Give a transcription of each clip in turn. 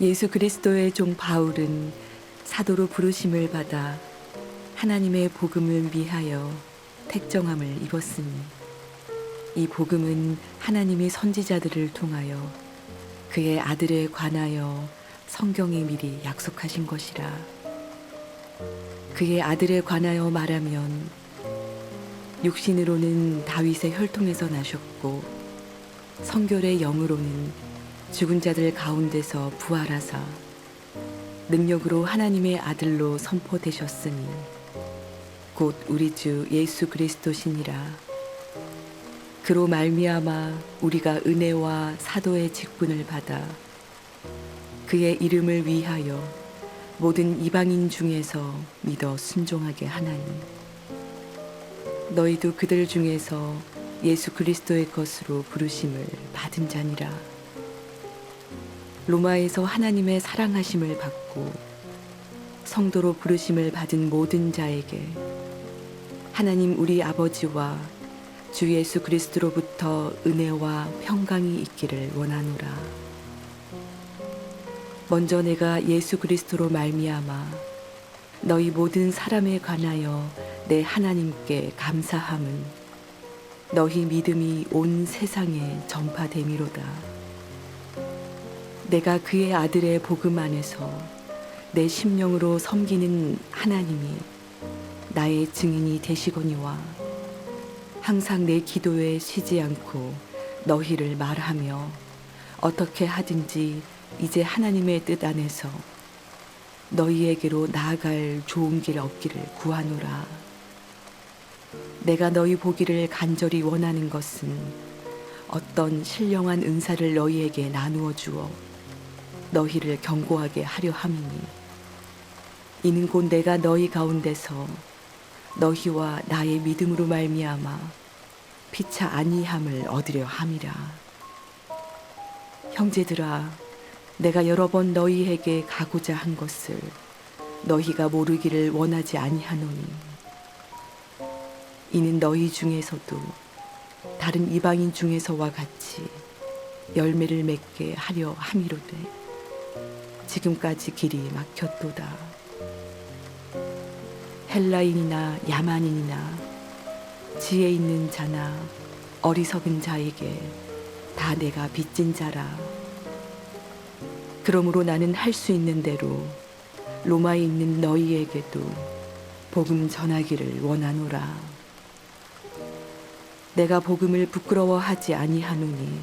예수 그리스도의 종 바울은 사도로 부르심을 받아 하나님의 복음을 위하여 택정함을 입었으니 이 복음은 하나님이 선지자들을 통하여 그의 아들에 관하여 성경에 미리 약속하신 것이라. 그의 아들에 관하여 말하면 육신으로는 다윗의 혈통에서 나셨고 성결의 영으로는 죽은 자들 가운데서 부활하사 능력으로 하나님의 아들로 선포되셨으니 곧 우리 주 예수 그리스도시니라. 그로 말미암아 우리가 은혜와 사도의 직분을 받아 그의 이름을 위하여 모든 이방인 중에서 믿어 순종하게 하나니 너희도 그들 중에서 예수 그리스도의 것으로 부르심을 받은 자니라. 로마에서 하나님의 사랑하심을 받고 성도로 부르심을 받은 모든 자에게 하나님 우리 아버지와 주 예수 그리스도로부터 은혜와 평강이 있기를 원하노라. 먼저 내가 예수 그리스도로 말미암아 너희 모든 사람에 관하여 내 하나님께 감사함은 너희 믿음이 온 세상에 전파됨이로다. 내가 그의 아들의 복음 안에서 내 심령으로 섬기는 하나님이 나의 증인이 되시거니와 항상 내 기도에 쉬지 않고 너희를 말하며 어떻게 하든지 이제 하나님의 뜻 안에서 너희에게로 나아갈 좋은 길 얻기를 구하노라. 내가 너희 보기를 간절히 원하는 것은 어떤 신령한 은사를 너희에게 나누어 주어 너희를 견고하게 하려 함이니 이는 곧 내가 너희 가운데서 너희와 나의 믿음으로 말미암아 피차 아니함을 얻으려 함이라. 형제들아, 내가 여러 번 너희에게 가고자 한 것을 너희가 모르기를 원하지 아니하노니 이는 너희 중에서도 다른 이방인 중에서와 같이 열매를 맺게 하려 함이로되 지금까지 길이 막혔도다. 헬라인이나 야만인이나 지혜 있는 자나 어리석은 자에게 다 내가 빚진 자라. 그러므로 나는 할 수 있는 대로 로마에 있는 너희에게도 복음 전하기를 원하노라. 내가 복음을 부끄러워하지 아니하노니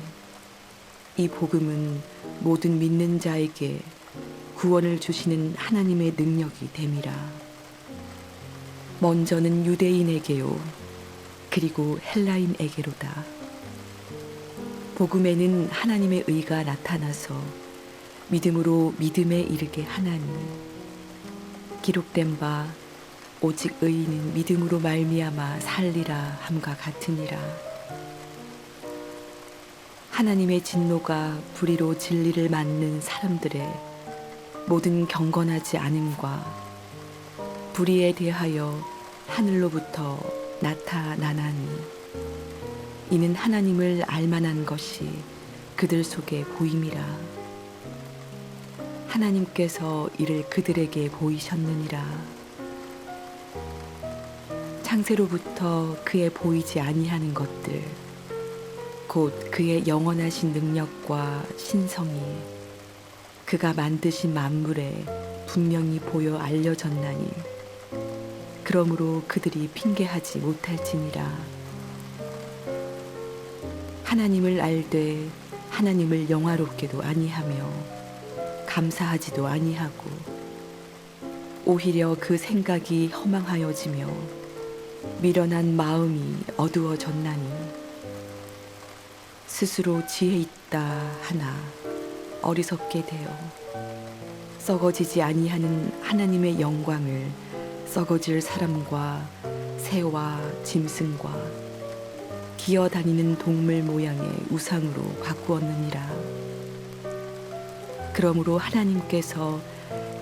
이 복음은 모든 믿는 자에게 구원을 주시는 하나님의 능력이 됨이라. 먼저는 유대인에게요 그리고 헬라인에게로다. 복음에는 하나님의 의가 나타나서 믿음으로 믿음에 이르게 하나니 기록된 바 오직 의인은 믿음으로 말미암아 살리라 함과 같으니라. 하나님의 진노가 불의로 진리를 맞는 사람들의 모든 경건하지 않음과 불의에 대하여 하늘로부터 나타나나니 이는 하나님을 알만한 것이 그들 속에 보임이라. 하나님께서 이를 그들에게 보이셨느니라. 창세로부터 그의 보이지 아니하는 것들 곧 그의 영원하신 능력과 신성이 그가 만드신 만물에 분명히 보여 알려졌나니 그러므로 그들이 핑계하지 못할지니라. 하나님을 알되 하나님을 영화롭게도 아니하며 감사하지도 아니하고 오히려 그 생각이 허망하여지며 미련한 마음이 어두워졌나니 스스로 지혜 있다 하나 어리석게 되어 썩어지지 아니하는 하나님의 영광을 썩어질 사람과 새와 짐승과 기어다니는 동물 모양의 우상으로 바꾸었느니라. 그러므로 하나님께서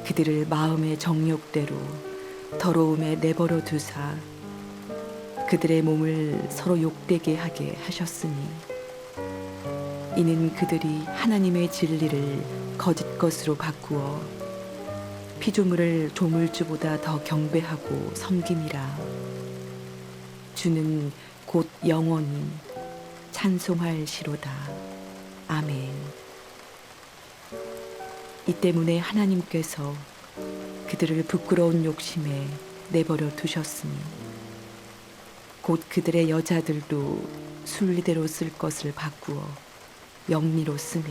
그들을 마음의 정욕대로 더러움에 내버려 두사 그들의 몸을 서로 욕되게 하게 하셨으니 이는 그들이 하나님의 진리를 거짓 것으로 바꾸어 피조물을 조물주보다 더 경배하고 섬김이라. 주는 곧 영원히 찬송할 시로다. 아멘. 이 때문에 하나님께서 그들을 부끄러운 욕심에 내버려 두셨으니 곧 그들의 여자들도 순리대로 쓸 것을 바꾸어 영리로 쓰며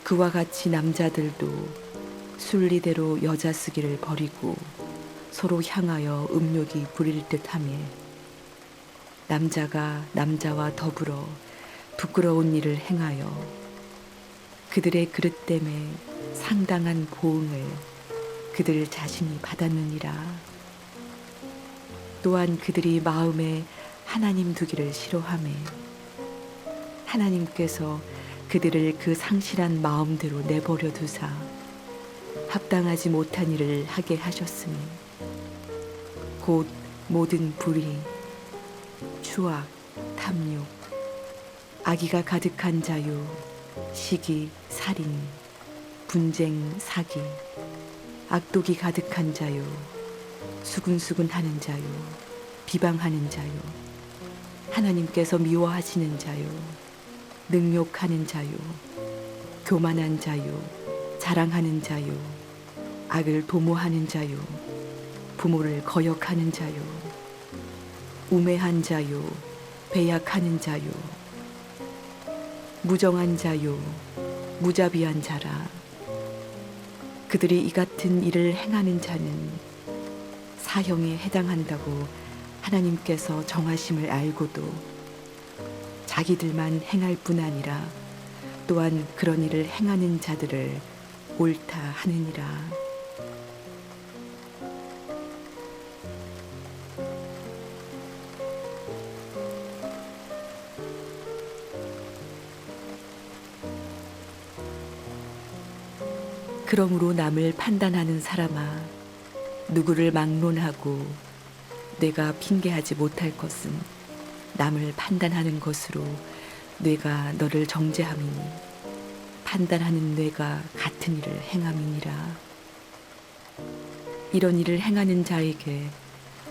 그와 같이 남자들도 순리대로 여자 쓰기를 버리고 서로 향하여 음욕이 부릴 듯하며 남자가 남자와 더불어 부끄러운 일을 행하여 그들의 그릇 때문에 상당한 보응을 그들 자신이 받았느니라. 또한 그들이 마음에 하나님 두기를 싫어하며 하나님께서 그들을 그 상실한 마음대로 내버려 두사 합당하지 못한 일을 하게 하셨으니 곧 모든 불의, 추악, 탐욕, 악의가 가득한 자유, 시기, 살인, 분쟁, 사기, 악독이 가득한 자유, 수근수근하는 자유, 비방하는 자유, 하나님께서 미워하시는 자유, 능욕하는 자유, 교만한 자유, 자랑하는 자유, 악을 도모하는 자유, 부모를 거역하는 자유, 우매한 자유, 배약하는 자유, 무정한 자유, 무자비한 자라. 그들이 이 같은 일을 행하는 자는 사형에 해당한다고 하나님께서 정하심을 알고도 자기들만 행할 뿐 아니라 또한 그런 일을 행하는 자들을 옳다 하느니라. 그러므로 남을 판단하는 사람아, 누구를 막론하고 뇌가 핑계하지 못할 것은 남을 판단하는 것으로 뇌가 너를 정죄함이니 판단하는 뇌가 같은 일을 행함이니라. 이런 일을 행하는 자에게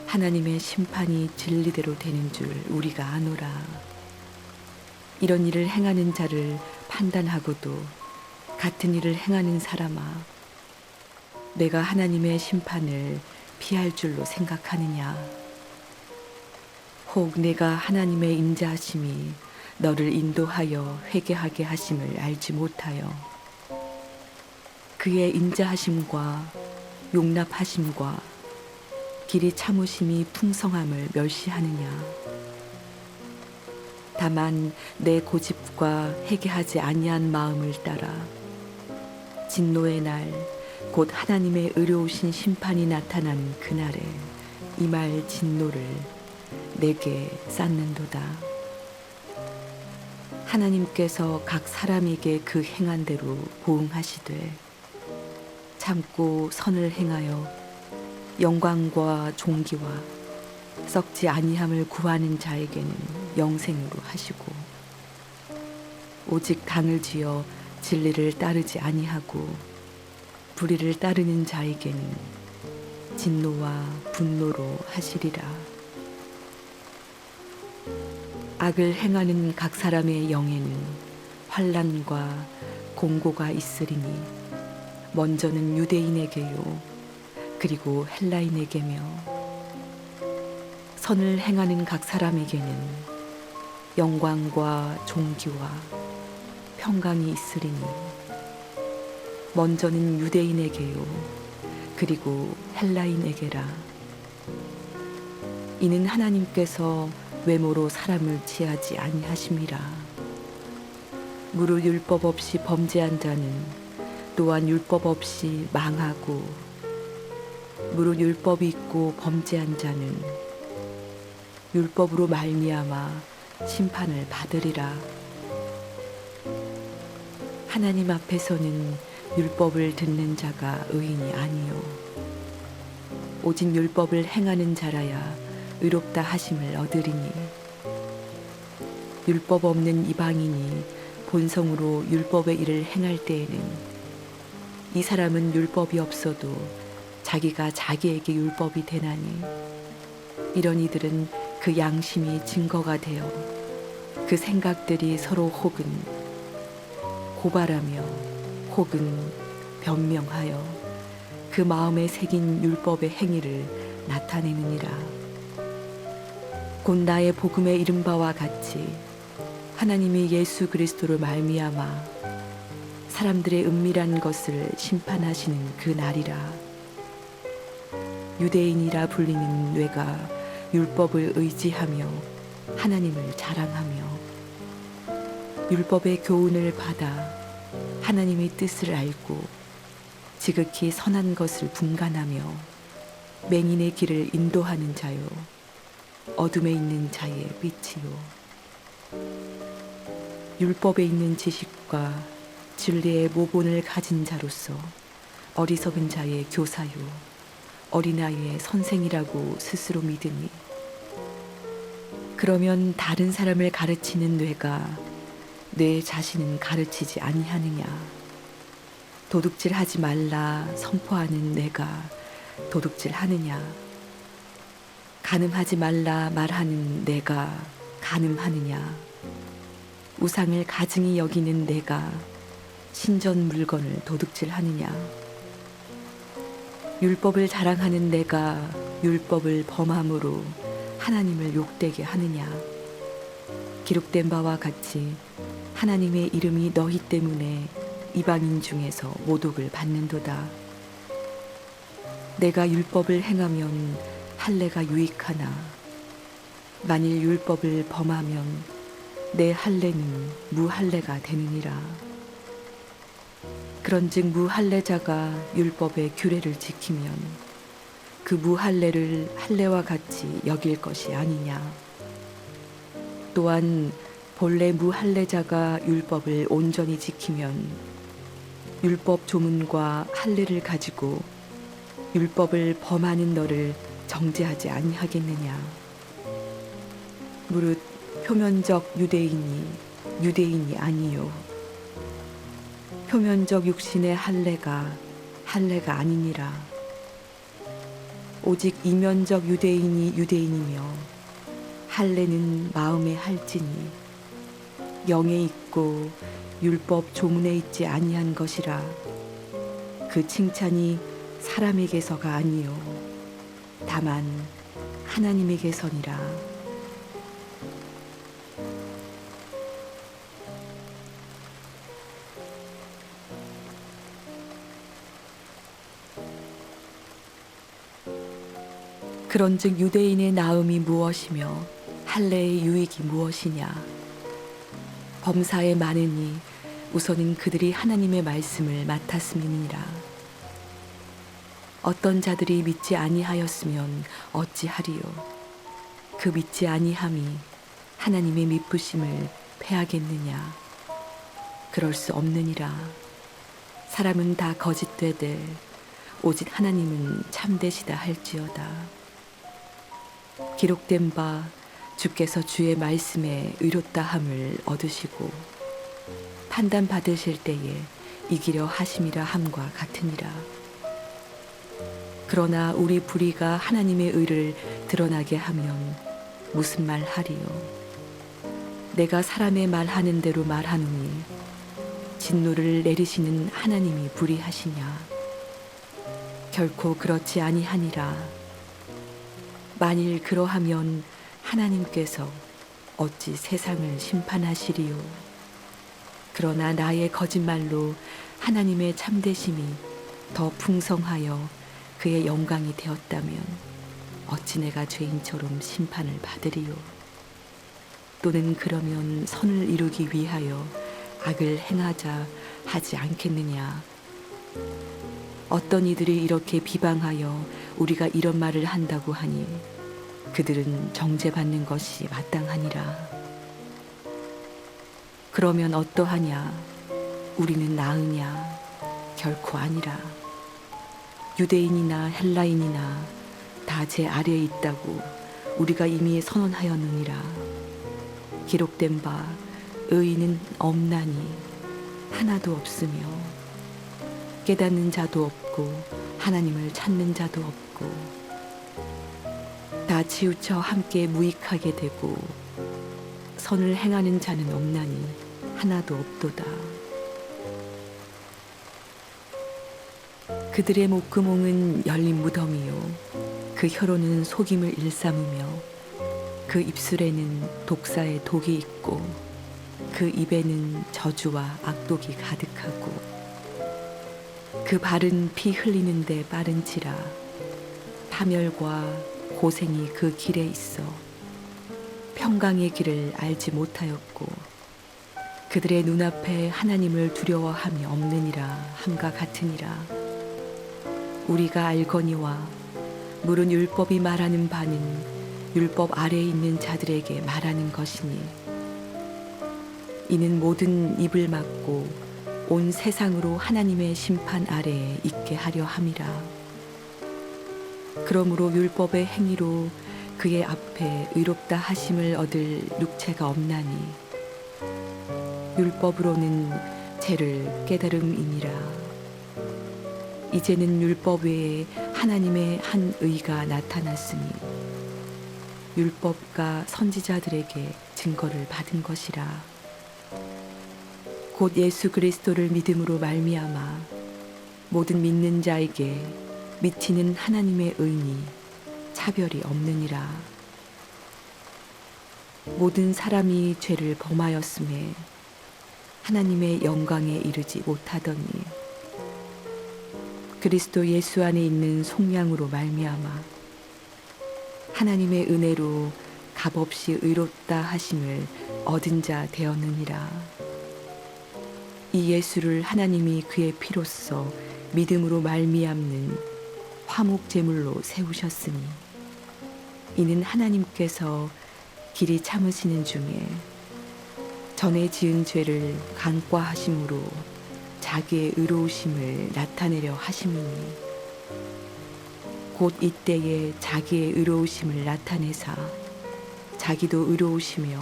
하나님의 심판이 진리대로 되는 줄 우리가 아노라. 이런 일을 행하는 자를 판단하고도 같은 일을 행하는 사람아, 내가 하나님의 심판을 피할 줄로 생각하느냐? 혹 내가 하나님의 인자하심이 너를 인도하여 회개하게 하심을 알지 못하여 그의 인자하심과 용납하심과 길이 참으심이 풍성함을 멸시하느냐? 다만 내 고집과 회개하지 아니한 마음을 따라 진노의 날 곧 하나님의 의로우신 심판이 나타나는 그날에 임할 진노를 내게 쌓는도다. 하나님께서 각 사람에게 그 행한 대로 보응하시되 참고 선을 행하여 영광과 존귀와 썩지 아니함을 구하는 자에게는 영생으로 하시고 오직 당을 지어 진리를 따르지 아니하고 불의를 따르는 자에게는 진노와 분노로 하시리라. 악을 행하는 각 사람의 영에는 환난과 공고가 있으리니 먼저는 유대인에게요 그리고 헬라인에게며 선을 행하는 각 사람에게는 영광과 존귀와 평강이 있으리니 먼저는 유대인에게요 그리고 헬라인에게라. 이는 하나님께서 외모로 사람을 취하지 아니하심이라. 무릇 율법 없이 범죄한 자는 또한 율법 없이 망하고 무릇 율법이 있고 범죄한 자는 율법으로 말미암아 심판을 받으리라. 하나님 앞에서는 율법을 듣는 자가 의인이 아니요 오직 율법을 행하는 자라야 의롭다 하심을 얻으리니 율법 없는 이방인이 본성으로 율법의 일을 행할 때에는 이 사람은 율법이 없어도 자기가 자기에게 율법이 되나니 이런 이들은 그 양심이 증거가 되어 그 생각들이 서로 혹은 고발하며 혹은 변명하여 그 마음에 새긴 율법의 행위를 나타내느니라. 곧 나의 복음에 이른 바와 같이 하나님이 예수 그리스도를 말미암아 사람들의 은밀한 것을 심판하시는 그 날이라. 유대인이라 불리는 뇌가 율법을 의지하며 하나님을 자랑하며 율법의 교훈을 받아 하나님의 뜻을 알고 지극히 선한 것을 분간하며 맹인의 길을 인도하는 자요 어둠에 있는 자의 빛이요 율법에 있는 지식과 진리의 모본을 가진 자로서 어리석은 자의 교사요 어린아이의 선생이라고 스스로 믿으니 그러면 다른 사람을 가르치는 뇌가 뇌 자신은 가르치지 아니하느냐. 도둑질하지 말라 선포하는 뇌가 도둑질하느냐. 간음하지 말라 말하는 뇌가 간음하느냐. 우상을 가증히 여기는 뇌가 신전 물건을 도둑질하느냐. 율법을 자랑하는 뇌가 율법을 범함으로 하나님을 욕되게 하느냐. 기록된 바와 같이 하나님의 이름이 너희 때문에 이방인 중에서 모독을 받는도다. 내가 율법을 행하면 할례가 유익하나 만일 율법을 범하면 내 할례는 무할례가 되느니라. 그런즉 무할례자가 율법의 규례를 지키면 그 무할례를 할례와 같이 여길 것이 아니냐. 또한 본래 무할례자가 율법을 온전히 지키면 율법 조문과 할례를 가지고 율법을 범하는 너를 정죄하지 아니하겠느냐. 무릇 표면적 유대인이 유대인이 아니요 표면적 육신의 할례가 할례가 아니니라. 오직 이면적 유대인이 유대인이며 할례는 마음에 할지니 영에 있고 율법 조문에 있지 아니한 것이라. 그 칭찬이 사람에게서가 아니요 다만 하나님에게서니라. 그런즉 유대인의 나음이 무엇이며 할례의 유익이 무엇이냐. 범사에 많으니 우선은 그들이 하나님의 말씀을 맡았음이니라. 어떤 자들이 믿지 아니하였으면 어찌하리요. 그 믿지 아니함이 하나님의 미쁘심을 패하겠느냐. 그럴 수 없느니라. 사람은 다 거짓되되 오직 하나님은 참되시다 할지어다. 기록된 바 주께서 주의 말씀에 의롭다함을 얻으시고 판단 받으실 때에 이기려 하심이라 함과 같으니라. 그러나 우리 불의가 하나님의 의를 드러나게 하면 무슨 말 하리요. 내가 사람의 말하는 대로 말하노니 진노를 내리시는 하나님이 불의하시냐. 결코 그렇지 아니하니라. 만일 그러하면 하나님께서 어찌 세상을 심판하시리요. 그러나 나의 거짓말로 하나님의 참되심이 더 풍성하여 그의 영광이 되었다면 어찌 내가 죄인처럼 심판을 받으리요. 또는 그러면 선을 이루기 위하여 악을 행하자 하지 않겠느냐. 어떤 이들이 이렇게 비방하여 우리가 이런 말을 한다고 하니 그들은 정죄받는 것이 마땅하니라. 그러면 어떠하냐. 우리는 나으냐. 결코 아니라. 유대인이나 헬라인이나 다 제 아래에 있다고 우리가 이미 선언하였느니라. 기록된 바 의인은 없나니 하나도 없으며 깨닫는 자도 없고 하나님을 찾는 자도 없고 다 치우쳐 함께 무익하게 되고 선을 행하는 자는 없나니 하나도 없도다. 그들의 목구멍은 열린 무덤이요 그 혀로는 속임을 일삼으며 그 입술에는 독사의 독이 있고 그 입에는 저주와 악독이 가득하고 그 발은 피 흘리는데 빠른지라 파멸과 고생이 그 길에 있어 평강의 길을 알지 못하였고 그들의 눈앞에 하나님을 두려워함이 없느니라 함과 같으니라. 우리가 알거니와 물은 율법이 말하는 바는 율법 아래에 있는 자들에게 말하는 것이니 이는 모든 입을 막고 온 세상으로 하나님의 심판 아래에 있게 하려 함이라. 그러므로 율법의 행위로 그의 앞에 의롭다 하심을 얻을 육체가 없나니 율법으로는 죄를 깨달음이니라. 이제는 율법 외에 하나님의 한 의가 나타났으니 율법과 선지자들에게 증거를 받은 것이라. 곧 예수 그리스도를 믿음으로 말미암아 모든 믿는 자에게 미치는 하나님의 의니 차별이 없느니라. 모든 사람이 죄를 범하였음에 하나님의 영광에 이르지 못하더니 그리스도 예수 안에 있는 속량으로 말미암아 하나님의 은혜로 값없이 의롭다 하심을 얻은 자 되었느니라. 이 예수를 하나님이 그의 피로써 믿음으로 말미암는 화목 제물로 세우셨으니 이는 하나님께서 길이 참으시는 중에 전에 지은 죄를 간과하심으로 자기의 의로우심을 나타내려 하심이니 곧 이때에 자기의 의로우심을 나타내사 자기도 의로우시며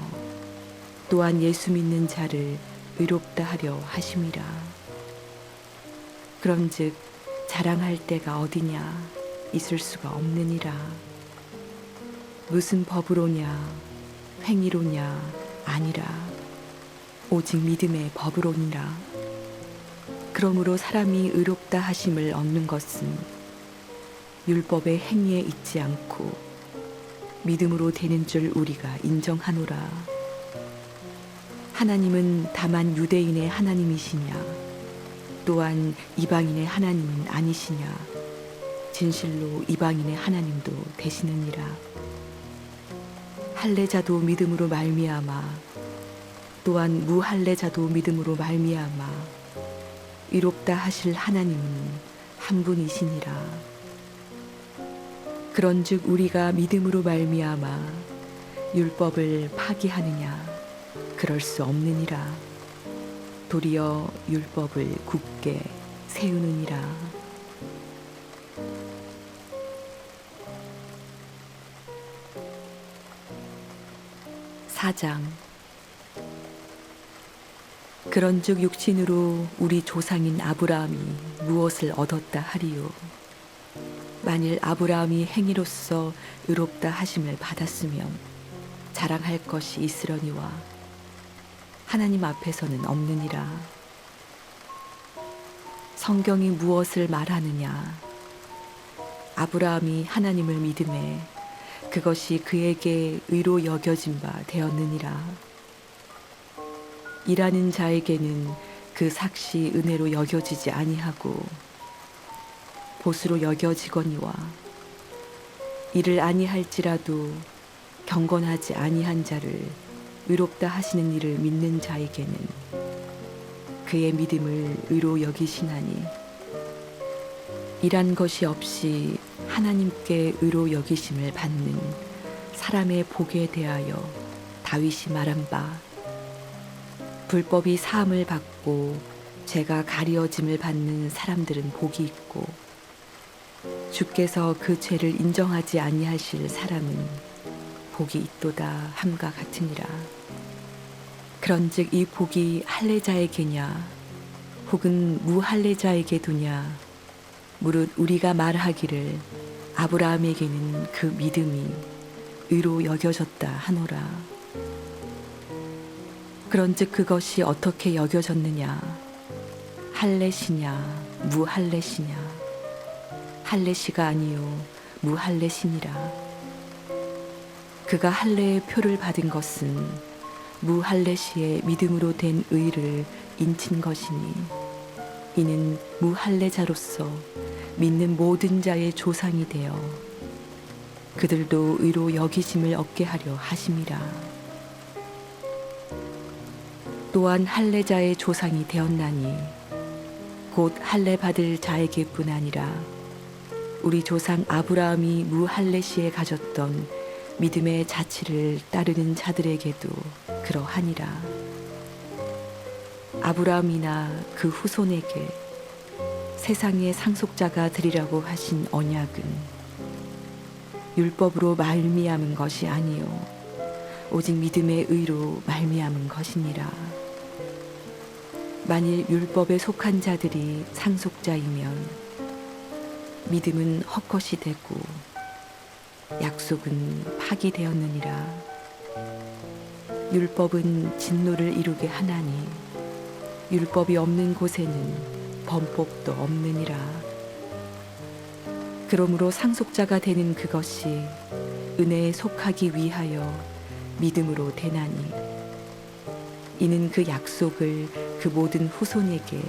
또한 예수 믿는 자를 의롭다 하려 하심이라. 그런즉 자랑할 데가 어디냐 있을 수가 없느니라. 무슨 법으로냐 행위로냐 아니라 오직 믿음의 법으로니라. 그러므로 사람이 의롭다 하심을 얻는 것은 율법의 행위에 있지 않고 믿음으로 되는 줄 우리가 인정하노라. 하나님은 다만 유대인의 하나님이시냐 또한 이방인의 하나님은 아니시냐 진실로 이방인의 하나님도 되시느니라. 할례자도 믿음으로 말미암아 또한 무할례자도 믿음으로 말미암아 의롭다 하실 하나님은 한 분이시니라. 그런즉 우리가 믿음으로 말미암아 율법을 파기하느냐 그럴 수 없느니라. 도리어 율법을 굳게 세우느니라. 4장. 그런즉 육신으로 우리 조상인 아브라함이 무엇을 얻었다 하리요. 만일 아브라함이 행위로서 의롭다 하심을 받았으면 자랑할 것이 있으려니와 하나님 앞에서는 없느니라. 성경이 무엇을 말하느냐. 아브라함이 하나님을 믿음에 그것이 그에게 의로 여겨진 바 되었느니라. 일하는 자에게는 그 삭시 은혜로 여겨지지 아니하고 보수로 여겨지거니와 일을 아니할지라도 경건하지 아니한 자를 의롭다 하시는 이를 믿는 자에게는 그의 믿음을 의로 여기시나니 일한 것이 없이 하나님께 의로 여기심을 받는 사람의 복에 대하여 다윗이 말한 바 불법이 사함을 받고 죄가 가리어짐을 받는 사람들은 복이 있고 주께서 그 죄를 인정하지 아니하실 사람은 복이 있도다 함과 같으니라. 그런즉 이 복이 할례자에게냐 혹은 무할례자에게도냐 무릇 우리가 말하기를 아브라함에게는 그 믿음이 의로 여겨졌다 하노라. 그런즉 그것이 어떻게 여겨졌느냐 할례시냐 무할례시냐 할례시가 아니요 무할례시니라. 그가 할례의 표를 받은 것은 무할례시의 믿음으로 된 의를 인친 것이니 이는 무할례자로서 믿는 모든 자의 조상이 되어 그들도 의로 여기심을 얻게 하려 하심이라. 또한 할례자의 조상이 되었나니 곧 할례 받을 자에게뿐 아니라 우리 조상 아브라함이 무할례시에 가졌던 믿음의 자치를 따르는 자들에게도 그러하니라. 아브라함이나 그 후손에게 세상의 상속자가 되리라고 하신 언약은 율법으로 말미암은 것이 아니요 오직 믿음의 의로 말미암은 것이니라. 만일 율법에 속한 자들이 상속자이면 믿음은 헛것이 되고 약속은 파기되었느니라. 율법은 진노를 이루게 하나니 율법이 없는 곳에는 범법도 없느니라. 그러므로 상속자가 되는 그것이 은혜에 속하기 위하여 믿음으로 되나니 이는 그 약속을 그 모든 후손에게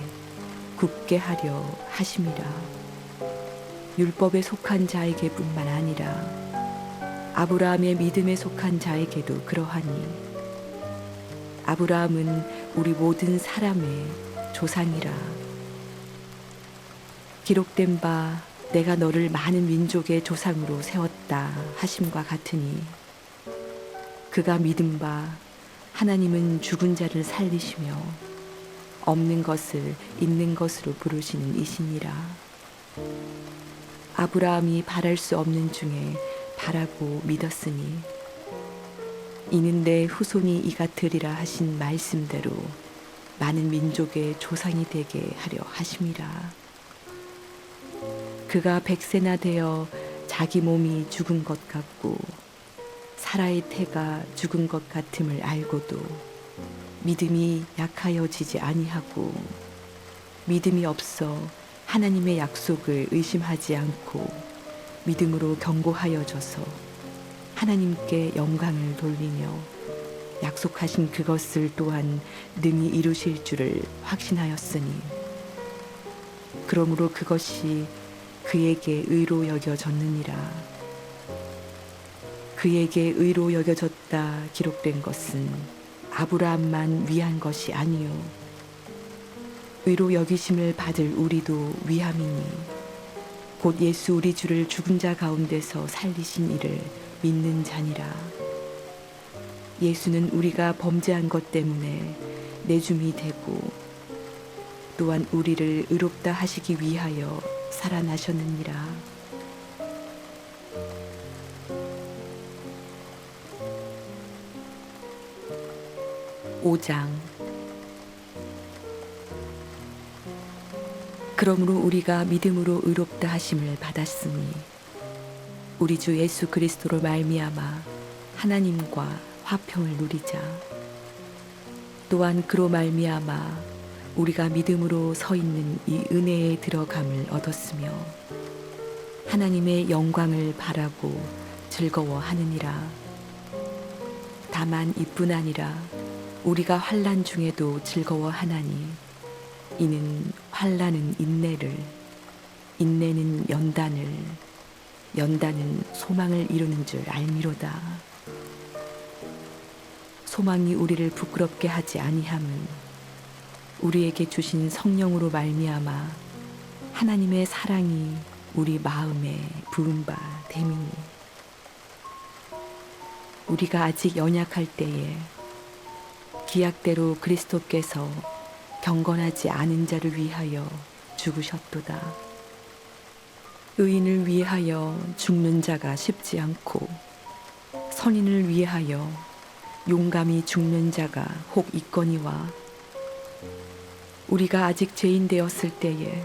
굳게 하려 하심이라. 율법에 속한 자에게뿐만 아니라 아브라함의 믿음에 속한 자에게도 그러하니 아브라함은 우리 모든 사람의 조상이라. 기록된 바 내가 너를 많은 민족의 조상으로 세웠다 하심과 같으니 그가 믿은 바 하나님은 죽은 자를 살리시며 없는 것을 있는 것으로 부르시는 이시니라. 아브라함이 바랄 수 없는 중에 바라고 믿었으니 이는 내 후손이 이같으리라 하신 말씀대로 많은 민족의 조상이 되게 하려 하심이라. 그가 100세나 되어 자기 몸이 죽은 것 같고 사라의 태가 죽은 것 같음을 알고도 믿음이 약하여지지 아니하고 믿음이 없어 하나님의 약속을 의심하지 않고 믿음으로 견고하여져서 하나님께 영광을 돌리며 약속하신 그것을 또한 능히 이루실 줄을 확신하였으니 그러므로 그것이 그에게 의로 여겨졌느니라. 그에게 의로 여겨졌다 기록된 것은 아브라함만 위한 것이 아니요 의로 여기심을 받을 우리도 위함이니 곧 예수 우리 주를 죽은 자 가운데서 살리신 이를 믿는 자니라. 예수는 우리가 범죄한 것 때문에 내줌이 되고 또한 우리를 의롭다 하시기 위하여 살아나셨느니라. (5장) 그러므로 우리가 믿음으로 의롭다 하심을 받았으니 우리 주 예수 그리스도로 말미암아 하나님과 화평을 누리자. 또한 그로 말미암아 우리가 믿음으로 서 있는 이 은혜에 들어감을 얻었으며 하나님의 영광을 바라고 즐거워하느니라. 다만 이뿐 아니라 우리가 환난 중에도 즐거워하나니 이는 환난은 인내를, 인내는 연단을, 연단은 소망을 이루는 줄 알미로다. 소망이 우리를 부끄럽게 하지 아니함은 우리에게 주신 성령으로 말미암아 하나님의 사랑이 우리 마음에 부은 바 됨이니 우리가 아직 연약할 때에 기약대로 그리스도께서 경건하지 않은 자를 위하여 죽으셨도다. 의인을 위하여 죽는 자가 쉽지 않고 선인을 위하여 용감히 죽는 자가 혹 있거니와 우리가 아직 죄인 되었을 때에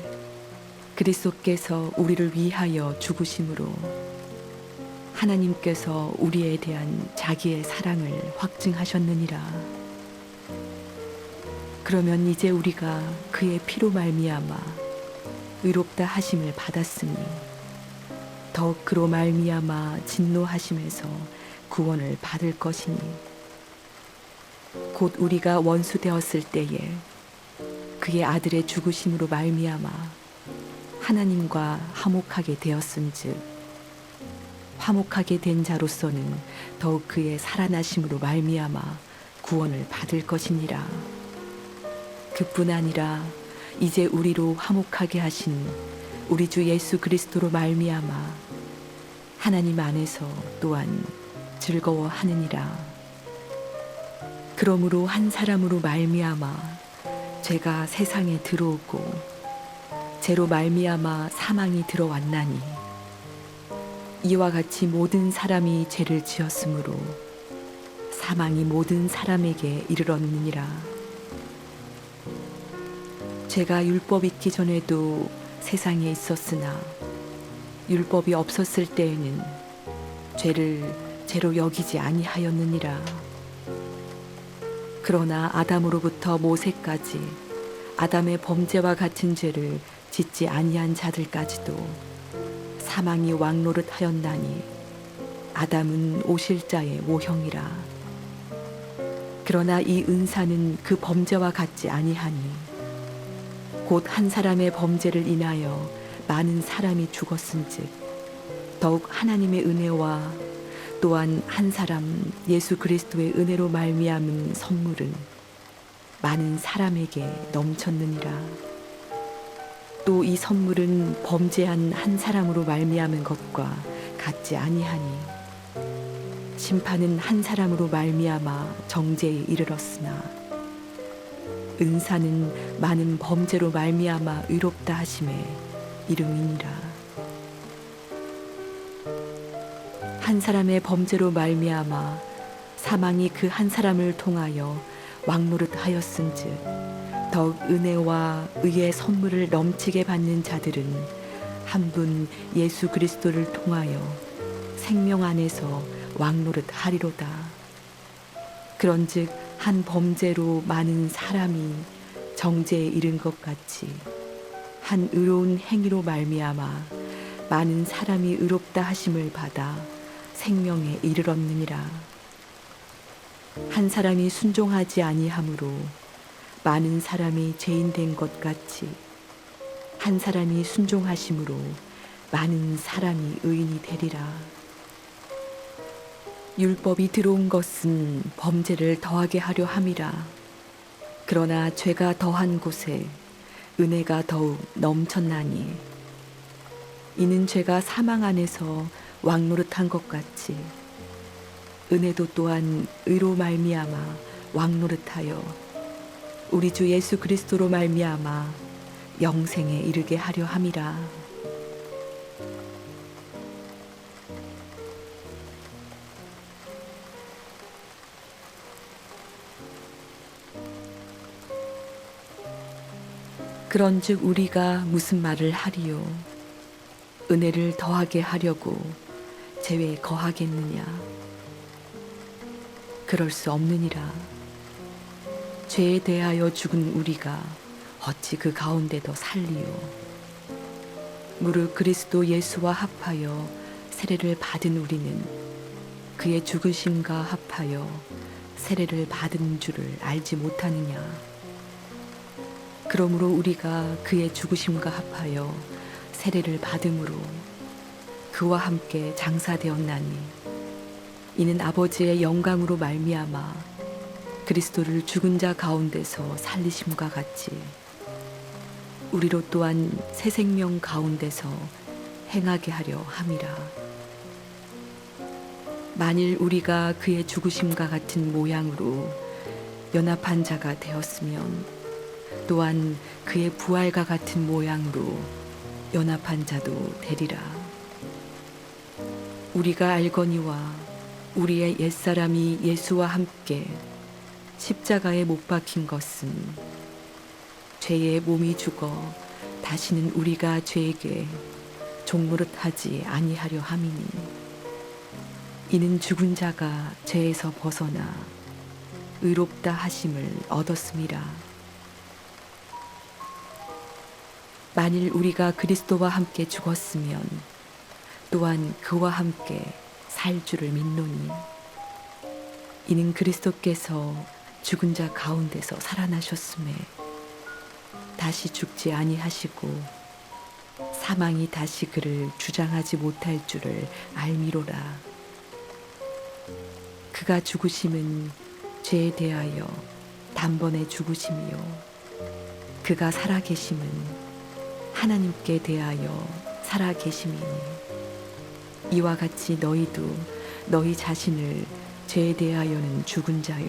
그리스도께서 우리를 위하여 죽으심으로 하나님께서 우리에 대한 자기의 사랑을 확증하셨느니라. 그러면 이제 우리가 그의 피로 말미암아 의롭다 하심을 받았으니 더욱 그로 말미암아 진노하심에서 구원을 받을 것이니 곧 우리가 원수 되었을 때에 그의 아들의 죽으심으로 말미암아 하나님과 화목하게 되었은즉 화목하게 된 자로서는 더욱 그의 살아나심으로 말미암아 구원을 받을 것이니라. 그뿐 아니라 이제 우리로 화목하게 하신 우리 주 예수 그리스도로 말미암아 하나님 안에서 또한 즐거워하느니라. 그러므로 한 사람으로 말미암아 죄가 세상에 들어오고 죄로 말미암아 사망이 들어왔나니 이와 같이 모든 사람이 죄를 지었으므로 사망이 모든 사람에게 이르렀느니라. 죄가 율법 있기 전에도 세상에 있었으나 율법이 없었을 때에는 죄를 죄로 여기지 아니하였느니라. 그러나 아담으로부터 모세까지 아담의 범죄와 같은 죄를 짓지 아니한 자들까지도 사망이 왕노릇하였나니 아담은 오실자의 모형이라. 그러나 이 은사는 그 범죄와 같지 아니하니 곧 한 사람의 범죄를 인하여 많은 사람이 죽었은즉 더욱 하나님의 은혜와 또한 한 사람 예수 그리스도의 은혜로 말미암은 선물은 많은 사람에게 넘쳤느니라. 또 이 선물은 범죄한 한 사람으로 말미암은 것과 같지 아니하니 심판은 한 사람으로 말미암아 정죄에 이르렀으나 은사는 많은 범죄로 말미암아 의롭다 하심에 이름이니라. 한 사람의 범죄로 말미암아 사망이 그 한 사람을 통하여 왕노릇하였은즉 더욱 은혜와 의의 선물을 넘치게 받는 자들은 한 분 예수 그리스도를 통하여 생명 안에서 왕노릇하리로다. 그런즉 한 범죄로 많은 사람이 정죄에 이른 것 같이 한 의로운 행위로 말미암아 많은 사람이 의롭다 하심을 받아 생명에 이르렀느니라. 한 사람이 순종하지 아니하므로 많은 사람이 죄인 된 것 같이 한 사람이 순종하심으로 많은 사람이 의인이 되리라. 율법이 들어온 것은 범죄를 더하게 하려 함이라. 그러나 죄가 더한 곳에 은혜가 더욱 넘쳤나니 이는 죄가 사망 안에서 왕노릇한 것 같이 은혜도 또한 의로 말미암아 왕노릇하여 우리 주 예수 그리스도로 말미암아 영생에 이르게 하려 함이라. 그런즉 우리가 무슨 말을 하리요? 은혜를 더하게 하려고 죄에 거하겠느냐? 그럴 수 없느니라. 죄에 대하여 죽은 우리가 어찌 그 가운데 더 살리요? 무릇 그리스도 예수와 합하여 세례를 받은 우리는 그의 죽으심과 합하여 세례를 받은 줄을 알지 못하느냐? 그러므로 우리가 그의 죽으심과 합하여 세례를 받음으로 그와 함께 장사되었나니 이는 아버지의 영광으로 말미암아 그리스도를 죽은 자 가운데서 살리심과 같이 우리로 또한 새 생명 가운데서 행하게 하려 함이라. 만일 우리가 그의 죽으심과 같은 모양으로 연합한 자가 되었으면 또한 그의 부활과 같은 모양으로 연합한 자도 되리라. 우리가 알거니와 우리의 옛사람이 예수와 함께 십자가에 못 박힌 것은 죄의 몸이 죽어 다시는 우리가 죄에게 종노릇하지 아니하려 함이니, 이는 죽은 자가 죄에서 벗어나 의롭다 하심을 얻었음이라. 만일 우리가 그리스도와 함께 죽었으면 또한 그와 함께 살 줄을 믿노니, 이는 그리스도께서 죽은 자 가운데서 살아나셨음에 다시 죽지 아니하시고 사망이 다시 그를 주장하지 못할 줄을 알미로라. 그가 죽으심은 죄에 대하여 단번에 죽으심이요, 그가 살아계심은 하나님께 대하여 살아계심이니, 이와 같이 너희도 너희 자신을 죄에 대하여는 죽은 자요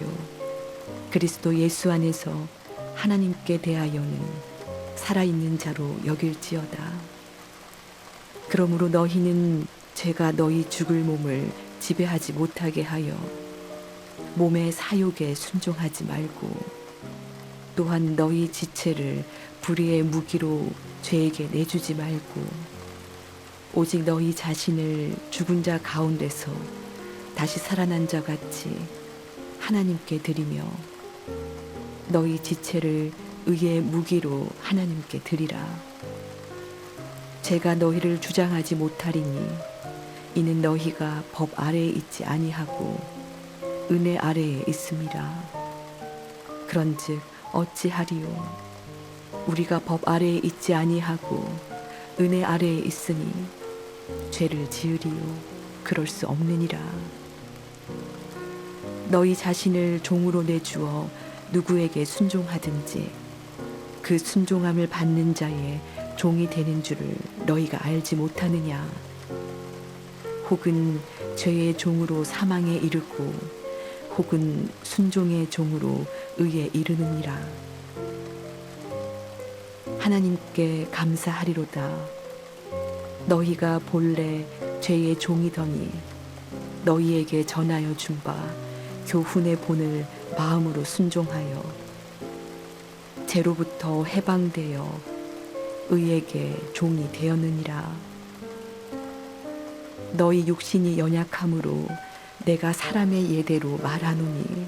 그리스도 예수 안에서 하나님께 대하여는 살아있는 자로 여길지어다. 그러므로 너희는 죄가 너희 죽을 몸을 지배하지 못하게 하여 몸의 사욕에 순종하지 말고, 또한 너희 지체를 불의의 무기로 죄에게 내주지 말고, 오직 너희 자신을 죽은 자 가운데서 다시 살아난 자 같이 하나님께 드리며 너희 지체를 의의 무기로 하나님께 드리라. 제가 너희를 주장하지 못하리니, 이는 너희가 법 아래에 있지 아니하고 은혜 아래에 있음이라. 그런즉 어찌하리요? 우리가 법 아래에 있지 아니하고 은혜 아래에 있으니 죄를 지으리요? 그럴 수 없느니라. 너희 자신을 종으로 내주어 누구에게 순종하든지 그 순종함을 받는 자의 종이 되는 줄을 너희가 알지 못하느냐? 혹은 죄의 종으로 사망에 이르고 혹은 순종의 종으로 의에 이르느니라. 하나님께 감사하리로다. 너희가 본래 죄의 종이더니 너희에게 전하여 준 바 교훈의 본을 마음으로 순종하여 죄로부터 해방되어 의에게 종이 되었느니라. 너희 육신이 연약함으로 내가 사람의 예대로 말하노니,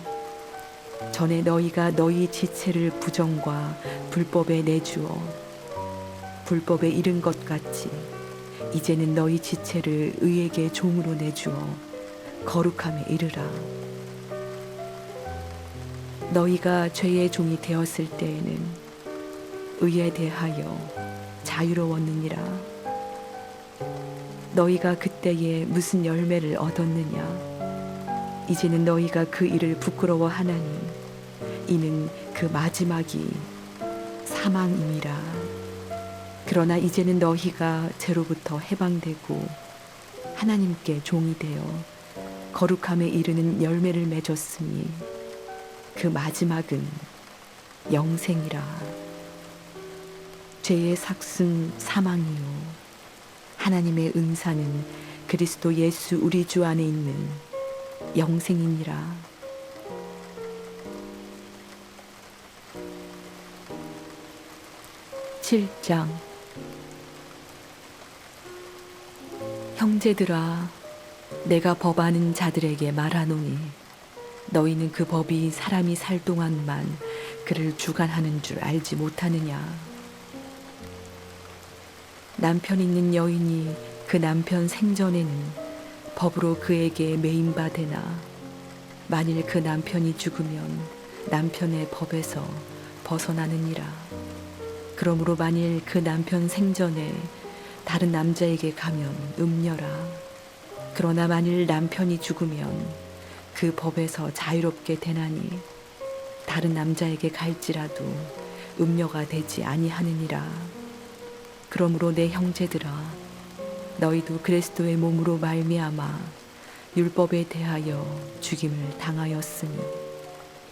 전에 너희가 너희 지체를 부정과 불법에 내주어 불법에 이른 것 같이 이제는 너희 지체를 의에게 종으로 내주어 거룩함에 이르라. 너희가 죄의 종이 되었을 때에는 의에 대하여 자유로웠느니라. 너희가 그때에 무슨 열매를 얻었느냐? 이제는 너희가 그 일을 부끄러워하나니, 이는 그 마지막이 사망임이라. 그러나 이제는 너희가 죄로부터 해방되고 하나님께 종이 되어 거룩함에 이르는 열매를 맺었으니 그 마지막은 영생이라. 죄의 삭은 사망이요 하나님의 은사는 그리스도 예수 우리 주 안에 있는 영생이니라. (7장) 형제들아, 내가 법하는 자들에게 말하노니, 너희는 그 법이 사람이 살 동안만 그를 주관하는 줄 알지 못하느냐? 남편 있는 여인이 그 남편 생전에는 법으로 그에게 매임바 되나, 만일 그 남편이 죽으면 남편의 법에서 벗어나느니라. 그러므로 만일 그 남편 생전에 다른 남자에게 가면 음녀라. 그러나 만일 남편이 죽으면 그 법에서 자유롭게 되나니 다른 남자에게 갈지라도 음녀가 되지 아니하느니라. 그러므로 내 형제들아, 너희도 그리스도의 몸으로 말미암아 율법에 대하여 죽임을 당하였으니,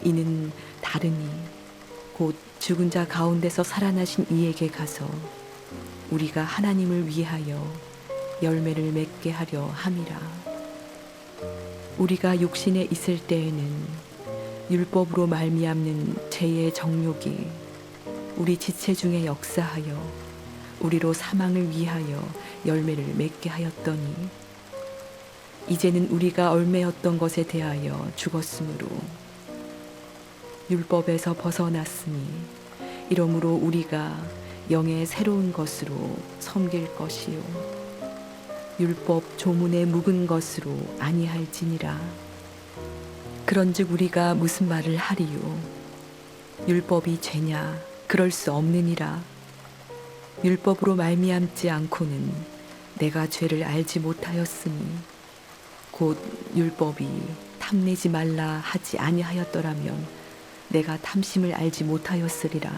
이는 다름이 곧 죽은 자 가운데서 살아나신 이에게 가서 우리가 하나님을 위하여 열매를 맺게 하려 함이라. 우리가 육신에 있을 때에는 율법으로 말미암는 죄의 정욕이 우리 지체 중에 역사하여 우리로 사망을 위하여 열매를 맺게 하였더니 이제는 우리가 얽매였던 것에 대하여 죽었으므로 율법에서 벗어났으니 이러므로 우리가 영의 새로운 것으로 섬길 것이요 율법 조문에 묵은 것으로 아니할지니라. 그런즉 우리가 무슨 말을 하리요? 율법이 죄냐? 그럴 수 없느니라. 율법으로 말미암지 않고는 내가 죄를 알지 못하였으니 곧 율법이 탐내지 말라 하지 아니하였더라면 내가 탐심을 알지 못하였으리라.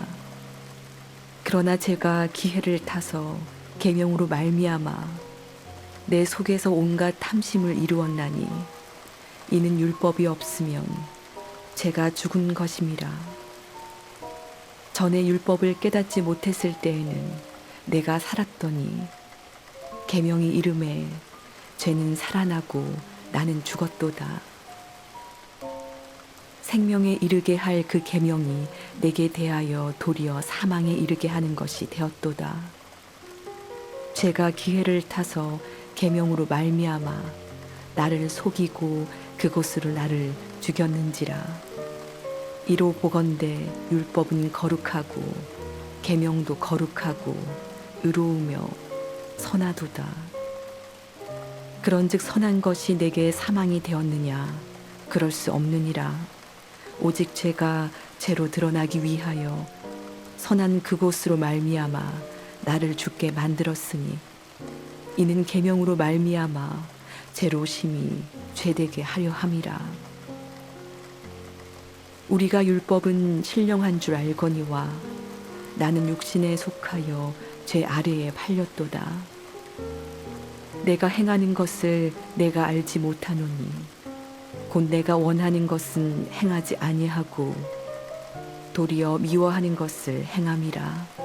그러나 제가 기회를 타서 계명으로 말미암아 내 속에서 온갖 탐심을 이루었나니 이는 율법이 없으면 제가 죽은 것임이라. 전에 율법을 깨닫지 못했을 때에는 내가 살았더니 계명이 이름에 죄는 살아나고 나는 죽었도다. 생명에 이르게 할 그 계명이 내게 대하여 도리어 사망에 이르게 하는 것이 되었도다. 죄가 기회를 타서 계명으로 말미암아 나를 속이고 그곳으로 나를 죽였는지라. 이로 보건대 율법은 거룩하고 계명도 거룩하고 의로우며 선하도다. 그런즉 선한 것이 내게 사망이 되었느냐? 그럴 수 없느니라. 오직 죄가 죄로 드러나기 위하여 선한 그곳으로 말미암아 나를 죽게 만들었으니 이는 계명으로 말미암아 죄로 심히 죄되게 하려 함이라. 우리가 율법은 신령한 줄 알거니와 나는 육신에 속하여 죄 아래에 팔렸도다. 내가 행하는 것을 내가 알지 못하노니 곧 내가 원하는 것은 행하지 아니하고 도리어 미워하는 것을 행함이라.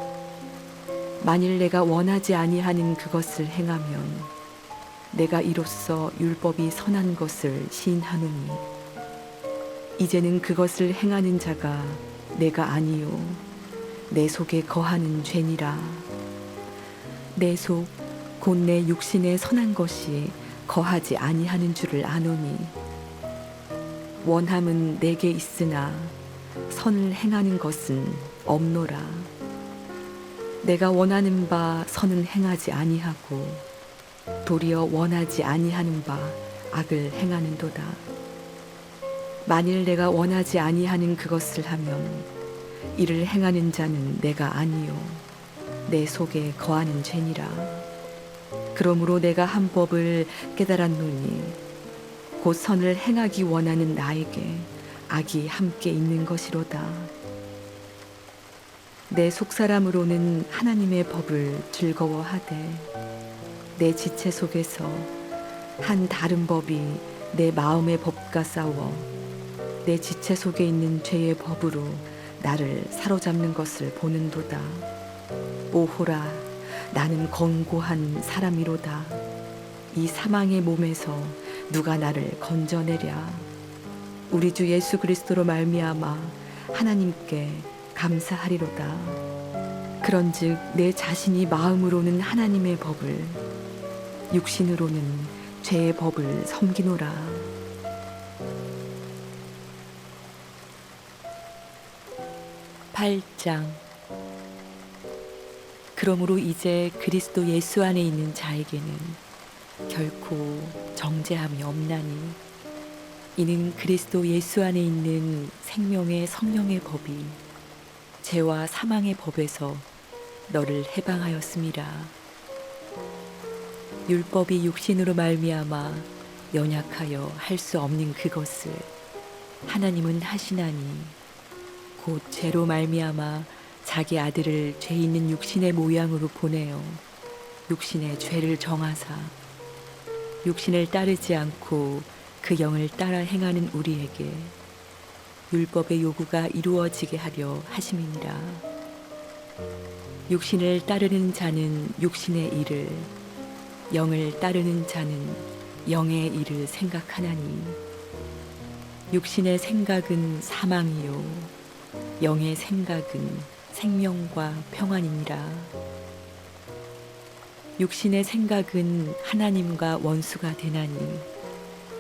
만일 내가 원하지 아니하는 그것을 행하면 내가 이로써 율법이 선한 것을 시인하노니 이제는 그것을 행하는 자가 내가 아니요 내 속에 거하는 죄니라. 내 속 곧 내 육신에 선한 것이 거하지 아니하는 줄을 아노니 원함은 내게 있으나 선을 행하는 것은 없노라. 내가 원하는 바 선은 행하지 아니하고 도리어 원하지 아니하는 바 악을 행하는도다. 만일 내가 원하지 아니하는 그것을 하면 이를 행하는 자는 내가 아니요 내 속에 거하는 죄니라. 그러므로 내가 한 법을 깨달았노니 곧 선을 행하기 원하는 나에게 악이 함께 있는 것이로다. 내 속사람으로는 하나님의 법을 즐거워하되 내 지체 속에서 한 다른 법이 내 마음의 법과 싸워 내 지체 속에 있는 죄의 법으로 나를 사로잡는 것을 보는도다. 오호라, 나는 권고한 사람이로다. 이 사망의 몸에서 누가 나를 건져내랴. 우리 주 예수 그리스도로 말미암아 하나님께 감사하리로다. 그런즉 내 자신이 마음으로는 하나님의 법을 육신으로는 죄의 법을 섬기노라. 8장. 그러므로 이제 그리스도 예수 안에 있는 자에게는 결코 정죄함이 없나니 이는 그리스도 예수 안에 있는 생명의 성령의 법이 죄와 사망의 법에서 너를 해방하였음이라. 율법이 육신으로 말미암아 연약하여 할 수 없는 그것을 하나님은 하시나니 곧 죄로 말미암아 자기 아들을 죄 있는 육신의 모양으로 보내어 육신의 죄를 정하사 육신을 따르지 않고 그 영을 따라 행하는 우리에게 율법의 요구가 이루어지게 하려 하심이니라. 육신을 따르는 자는 육신의 일을, 영을 따르는 자는 영의 일을 생각하나니 육신의 생각은 사망이요 영의 생각은 생명과 평안이니라. 육신의 생각은 하나님과 원수가 되나니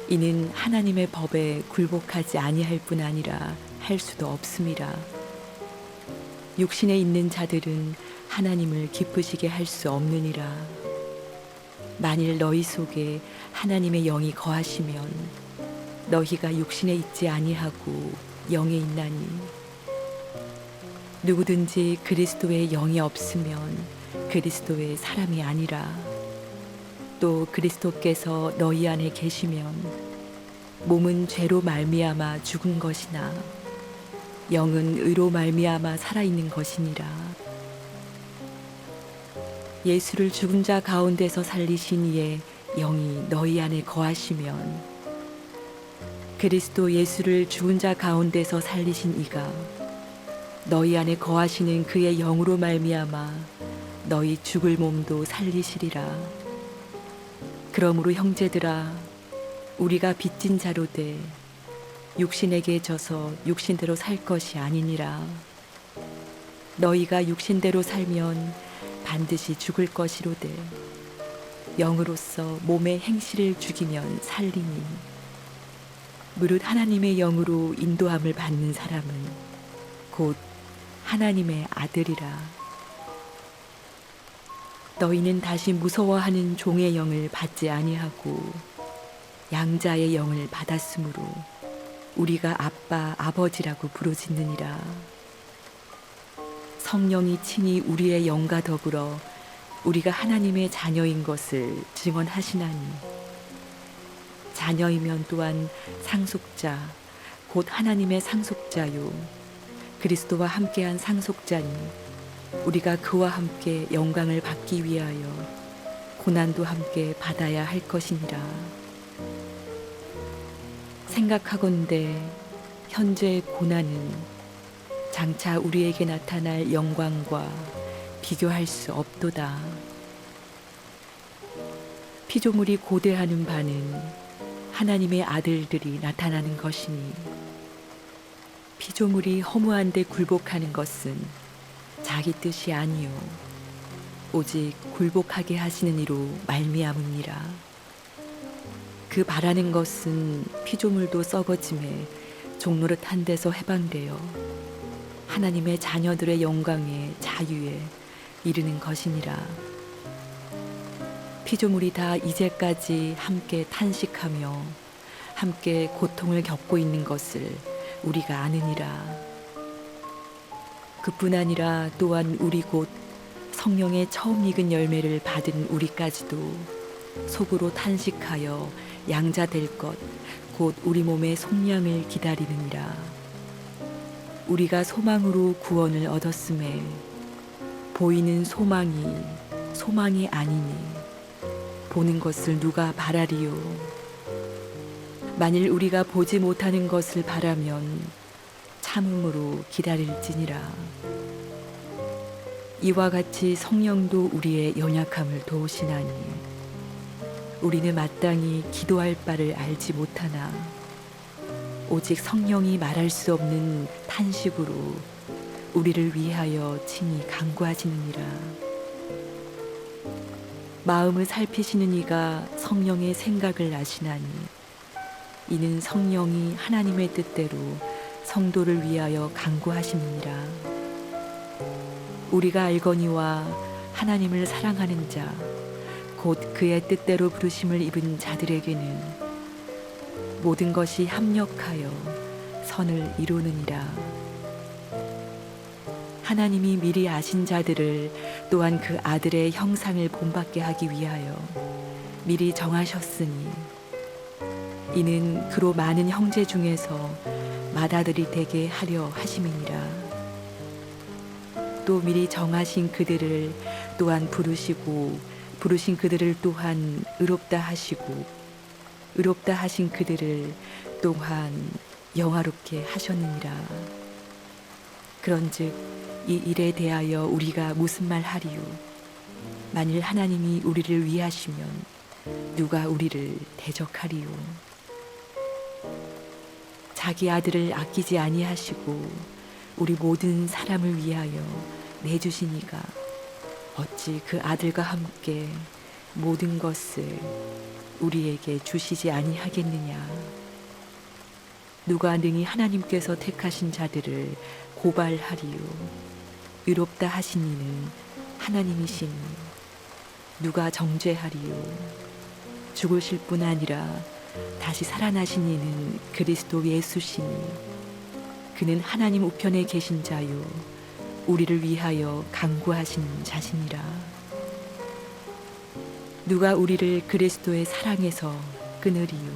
이는 하나님의 법에 굴복하지 아니할 뿐 아니라 할 수도 없음이라. 육신에 있는 자들은 하나님을 기쁘시게 할 수 없느니라. 만일 너희 속에 하나님의 영이 거하시면 너희가 육신에 있지 아니하고 영에 있나니 누구든지 그리스도의 영이 없으면 그리스도의 사람이 아니라. 또 그리스도께서 너희 안에 계시면 몸은 죄로 말미암아 죽은 것이나 영은 의로 말미암아 살아있는 것이니라. 예수를 죽은 자 가운데서 살리신 이의 영이 너희 안에 거하시면 그리스도 예수를 죽은 자 가운데서 살리신 이가 너희 안에 거하시는 그의 영으로 말미암아 너희 죽을 몸도 살리시리라. 그러므로 형제들아 우리가 빚진 자로 돼 육신에게 져서 육신대로 살 것이 아니니라. 너희가 육신대로 살면 반드시 죽을 것이로되 영으로서 몸의 행실을 죽이면 살리니 무릇 하나님의 영으로 인도함을 받는 사람은 곧 하나님의 아들이라. 너희는 다시 무서워하는 종의 영을 받지 아니하고 양자의 영을 받았으므로 우리가 아빠 아버지라고 부르짖느니라. 성령이 친히 우리의 영과 더불어 우리가 하나님의 자녀인 것을 증언하시나니 자녀이면 또한 상속자 곧 하나님의 상속자요 그리스도와 함께한 상속자니 우리가 그와 함께 영광을 받기 위하여 고난도 함께 받아야 할 것이니라. 생각하건대 현재의 고난은 장차 우리에게 나타날 영광과 비교할 수 없도다. 피조물이 고대하는 바는 하나님의 아들들이 나타나는 것이니 피조물이 허무한 데 굴복하는 것은 자기 뜻이 아니요 오직 굴복하게 하시는 이로 말미암으니라. 그 바라는 것은 피조물도 썩어짐에 종노릇한 데서 해방되어 하나님의 자녀들의 영광의 자유에 이르는 것이니라. 피조물이 다 이제까지 함께 탄식하며 함께 고통을 겪고 있는 것을 우리가 아느니라. 그뿐 아니라 또한 우리 곧 성령의 처음 익은 열매를 받은 우리까지도 속으로 탄식하여 양자 될 것 곧 우리 몸의 속량을 기다리느니라. 우리가 소망으로 구원을 얻었음에 보이는 소망이 아니니 보는 것을 누가 바라리요. 만일 우리가 보지 못하는 것을 바라면 참음으로 기다릴지니라. 이와 같이 성령도 우리의 연약함을 도우시나니 우리는 마땅히 기도할 바를 알지 못하나 오직 성령이 말할 수 없는 탄식으로 우리를 위하여 친히 간구하시느니라. 마음을 살피시는 이가 성령의 생각을 아시나니 이는 성령이 하나님의 뜻대로 성도를 위하여 간구하심이니라. 우리가 알거니와 하나님을 사랑하는 자 곧 그의 뜻대로 부르심을 입은 자들에게는 모든 것이 합력하여 선을 이루느니라. 하나님이 미리 아신 자들을 또한 그 아들의 형상을 본받게 하기 위하여 미리 정하셨으니 이는 그로 많은 형제 중에서 맏아들이 되게 하려 하심이니라. 또 미리 정하신 그들을 또한 부르시고 부르신 그들을 또한 의롭다 하시고 의롭다 하신 그들을 또한 영화롭게 하셨느니라. 그런즉 이 일에 대하여 우리가 무슨 말 하리요? 만일 하나님이 우리를 위하시면 누가 우리를 대적하리요? 자기 아들을 아끼지 아니하시고 우리 모든 사람을 위하여 내주시니가 어찌 그 아들과 함께 모든 것을 우리에게 주시지 아니하겠느냐. 누가 능히 하나님께서 택하신 자들을 고발하리요. 의롭다 하신 이는 하나님이시니 누가 정죄하리요. 죽으실 뿐 아니라 다시 살아나신 이는 그리스도 예수시니 그는 하나님 우편에 계신 자요 우리를 위하여 간구하신 자시니라. 누가 우리를 그리스도의 사랑에서 끊으리요.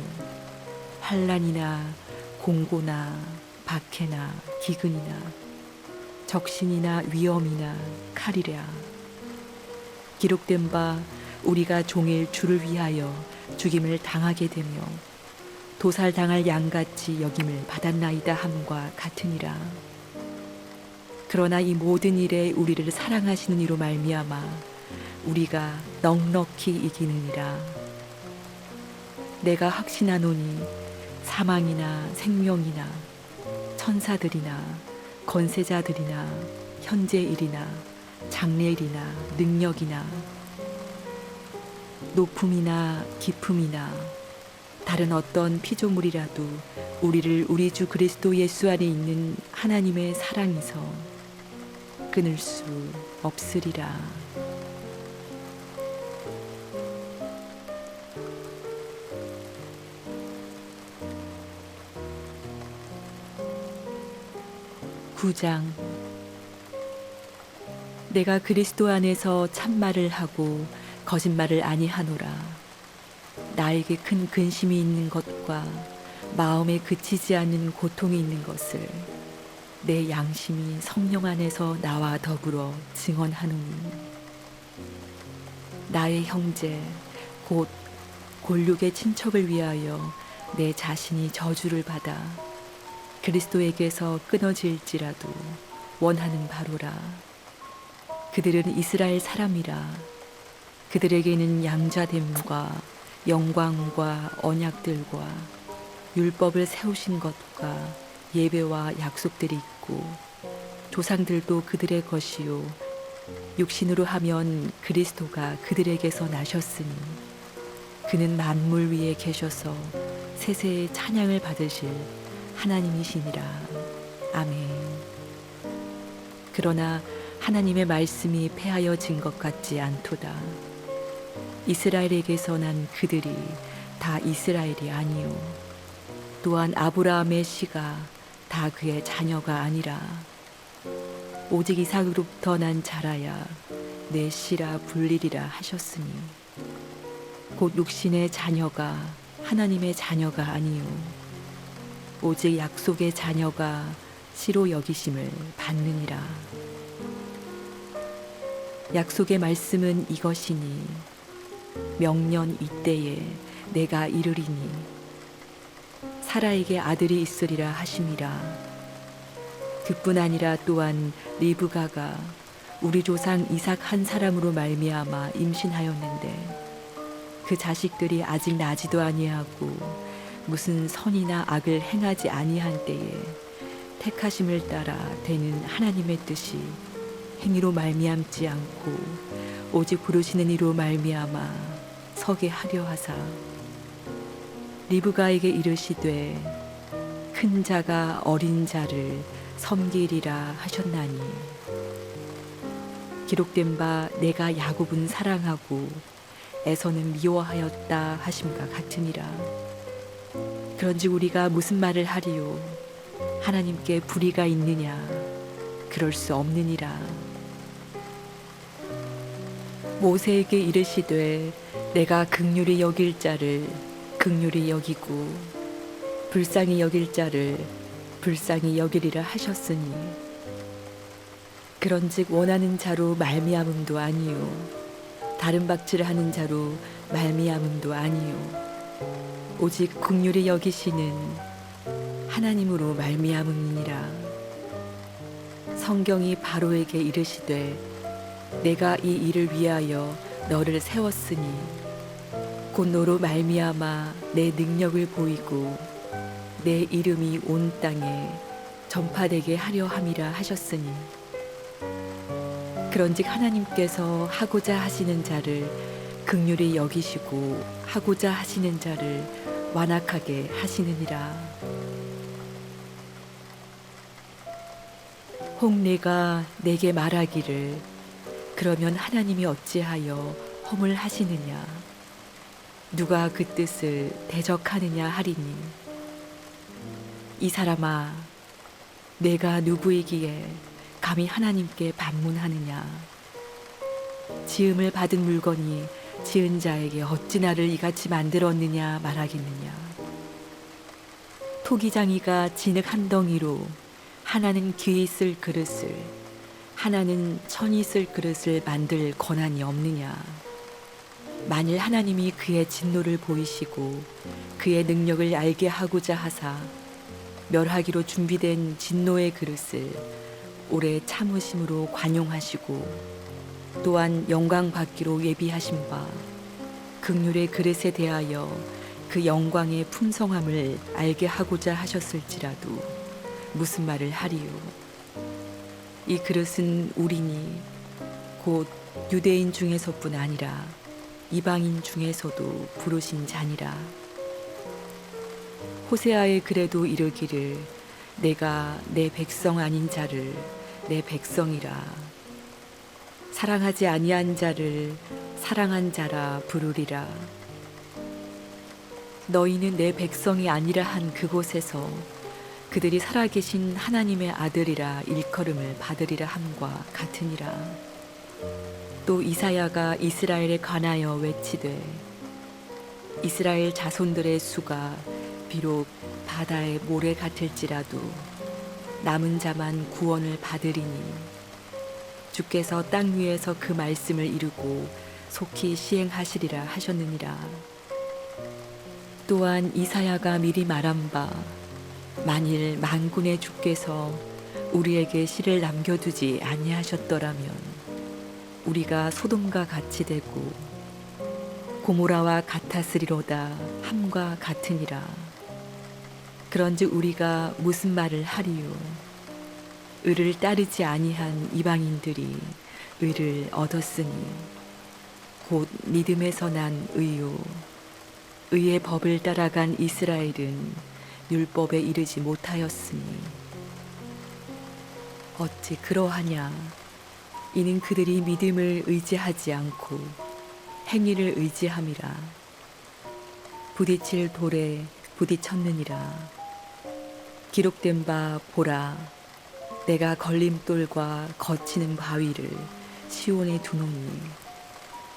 환난이나 공고나 박해나 기근이나 적신이나 위험이나 칼이랴. 기록된 바 우리가 종일 주를 위하여 죽임을 당하게 되며 도살당할 양같이 여김을 받았나이다 함과 같으니라. 그러나 이 모든 일에 우리를 사랑하시는 이로 말미암아 우리가 넉넉히 이기느니라. 내가 확신하노니 사망이나 생명이나 천사들이나 권세자들이나 현재일이나 장래일이나 능력이나 높음이나 깊음이나 다른 어떤 피조물이라도 우리를 우리 주 그리스도 예수 안에 있는 하나님의 사랑에서 끊을 수 없으리라. 구장. 내가 그리스도 안에서 참말을 하고 거짓말을 아니하노라. 나에게 큰 근심이 있는 것과 마음에 그치지 않는 고통이 있는 것을 내 양심이 성령 안에서 나와 더불어 증언하노니 나의 형제 곧 골육의 친척을 위하여 내 자신이 저주를 받아 그리스도에게서 끊어질지라도 원하는 바로라. 그들은 이스라엘 사람이라. 그들에게는 양자됨과 영광과 언약들과 율법을 세우신 것과 예배와 약속들이 있고 조상들도 그들의 것이요 육신으로 하면 그리스도가 그들에게서 나셨으니 그는 만물 위에 계셔서 세세의 찬양을 받으실 하나님이시니라. 아멘. 그러나 하나님의 말씀이 패하여진 것 같지 않도다. 이스라엘에게서 난 그들이 다 이스라엘이 아니요 또한 아브라함의 씨가 다 그의 자녀가 아니라 오직 이삭으로부터 난 자라야 내 씨라 불리리라 하셨으니 곧 육신의 자녀가 하나님의 자녀가 아니요 오직 약속의 자녀가 씨로 여기심을 받느니라. 약속의 말씀은 이것이니 명년 이때에 내가 이르리니 사라에게 아들이 있으리라 하심이라. 그뿐 아니라 또한 리브가가 우리 조상 이삭 한 사람으로 말미암아 임신하였는데 그 자식들이 아직 나지도 아니하고 무슨 선이나 악을 행하지 아니한 때에 택하심을 따라 되는 하나님의 뜻이 행위로 말미암지 않고 오직 부르시는 이로 말미암아 서게 하려 하사 리브가에게 이르시되 큰 자가 어린 자를 섬기리라 하셨나니 기록된 바 내가 야곱은 사랑하고 에서는 미워하였다 하심과 같으니라. 그런즉 우리가 무슨 말을 하리요? 하나님께 불의가 있느냐? 그럴 수 없느니라. 모세에게 이르시되 내가 긍휼히 여길 자를 긍휼히 여기고 불쌍히 여길 자를 불쌍히 여기리라 하셨으니 그런즉 원하는 자로 말미암음도 아니요 다른 박질을 하는 자로 말미암음도 아니요 오직 긍휼히 여기시는 하나님으로 말미암음이니라. 성경이 바로에게 이르시되 내가 이 일을 위하여 너를 세웠으니 곧 너로 말미암아 내 능력을 보이고 내 이름이 온 땅에 전파되게 하려 함이라 하셨으니 그런즉 하나님께서 하고자 하시는 자를 긍휼히 여기시고 하고자 하시는 자를 완악하게 하시느니라. 혹 내가 내게 말하기를 그러면 하나님이 어찌하여 허물 하시느냐 누가 그 뜻을 대적하느냐 하리니 이 사람아 내가 누구이기에 감히 하나님께 반문하느냐 지음을 받은 물건이 지은 자에게 어찌 나를 이같이 만들었느냐 말하겠느냐 토기장이가 진흙 한 덩이로 하나는 귀 쓸 그릇을 하나는 천이 쓸 그릇을 만들 권한이 없느냐 만일 하나님이 그의 진노를 보이시고 그의 능력을 알게 하고자 하사 멸하기로 준비된 진노의 그릇을 오래 참으심으로 관용하시고 또한 영광 받기로 예비하신 바 긍휼의 그릇에 대하여 그 영광의 풍성함을 알게 하고자 하셨을지라도 무슨 말을 하리요 이 그릇은 우리니 곧 유대인 중에서뿐 아니라 이방인 중에서도 부르신 자니라. 호세아의 글에도 이르기를 내가 내 백성 아닌 자를 내 백성이라 사랑하지 아니한 자를 사랑한 자라 부르리라. 너희는 내 백성이 아니라 한 그곳에서 그들이 살아계신 하나님의 아들이라 일컬음을 받으리라 함과 같으니라. 또 이사야가 이스라엘에 관하여 외치되 이스라엘 자손들의 수가 비록 바다의 모래 같을지라도 남은 자만 구원을 받으리니 주께서 땅 위에서 그 말씀을 이루고 속히 시행하시리라 하셨느니라. 또한 이사야가 미리 말한 바 만일 만군의 주께서 우리에게 씨를 남겨두지 아니하셨더라면 우리가 소돔과 같이 되고 고모라와 같았으리로다 함과 같으니라. 그런즉 우리가 무슨 말을 하리요 의를 따르지 아니한 이방인들이 의를 얻었으니 곧 믿음에서 난 의요 의의 법을 따라간 이스라엘은 율법에 이르지 못하였으니 어찌 그러하냐 이는 그들이 믿음을 의지하지 않고 행위를 의지함이라. 부딪힐 돌에 부딪혔느니라. 기록된 바 보라 내가 걸림돌과 거치는 바위를 시온에 두노니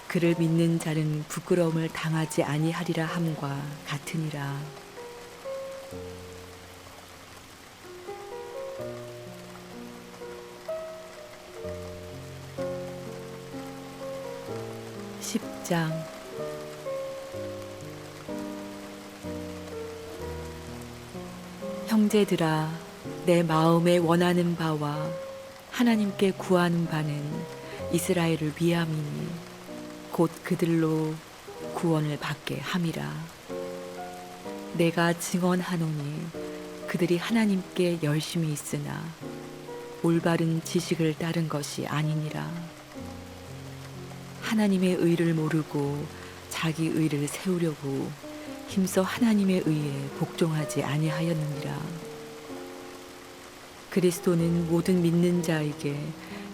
그를 믿는 자는 부끄러움을 당하지 아니하리라 함과 같으니라. 10장 형제들아 내 마음에 원하는 바와 하나님께 구하는 바는 이스라엘을 위함이니 곧 그들로 구원을 받게 함이라. 내가 증언하노니 그들이 하나님께 열심히 있으나 올바른 지식을 따른 것이 아니니라. 하나님의 의를 모르고 자기 의를 세우려고 힘써 하나님의 의에 복종하지 아니하였느니라. 그리스도는 모든 믿는 자에게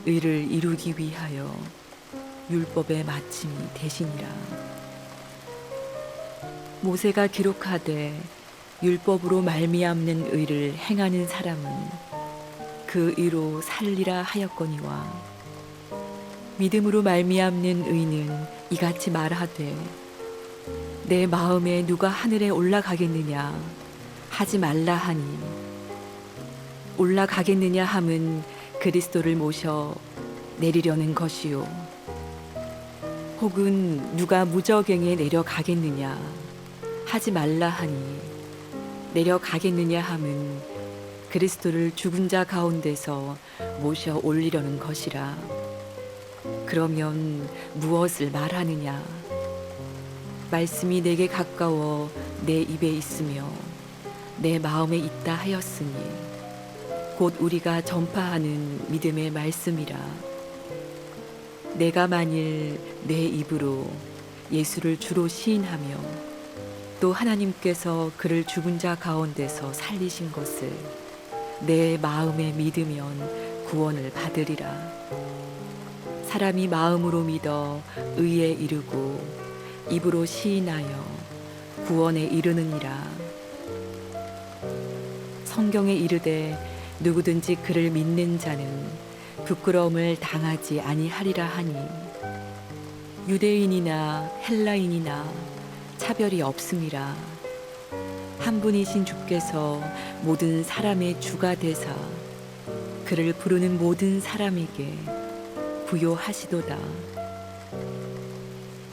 의를 이루기 위하여 율법의 마침이 되시니라. 모세가 기록하되 율법으로 말미암는 의를 행하는 사람은 그 의로 살리라 하였거니와 믿음으로 말미암는 의는 이같이 말하되 내 마음에 누가 하늘에 올라가겠느냐 하지 말라 하니 올라가겠느냐 함은 그리스도를 모셔 내리려는 것이요 혹은 누가 무저갱에 내려가겠느냐 하지 말라 하니 내려가겠느냐 함은 그리스도를 죽은 자 가운데서 모셔 올리려는 것이라. 그러면 무엇을 말하느냐 말씀이 내게 가까워 내 입에 있으며 내 마음에 있다 하였으니 곧 우리가 전파하는 믿음의 말씀이라. 내가 만일 내 입으로 예수를 주로 시인하며 또 하나님께서 그를 죽은 자 가운데서 살리신 것을 내 마음에 믿으면 구원을 받으리라. 사람이 마음으로 믿어 의에 이르고 입으로 시인하여 구원에 이르느니라. 성경에 이르되 누구든지 그를 믿는 자는 부끄러움을 당하지 아니하리라 하니 유대인이나 헬라인이나 차별이 없음이라. 한 분이신 주께서 모든 사람의 주가 되사 그를 부르는 모든 사람에게 부요하시도다.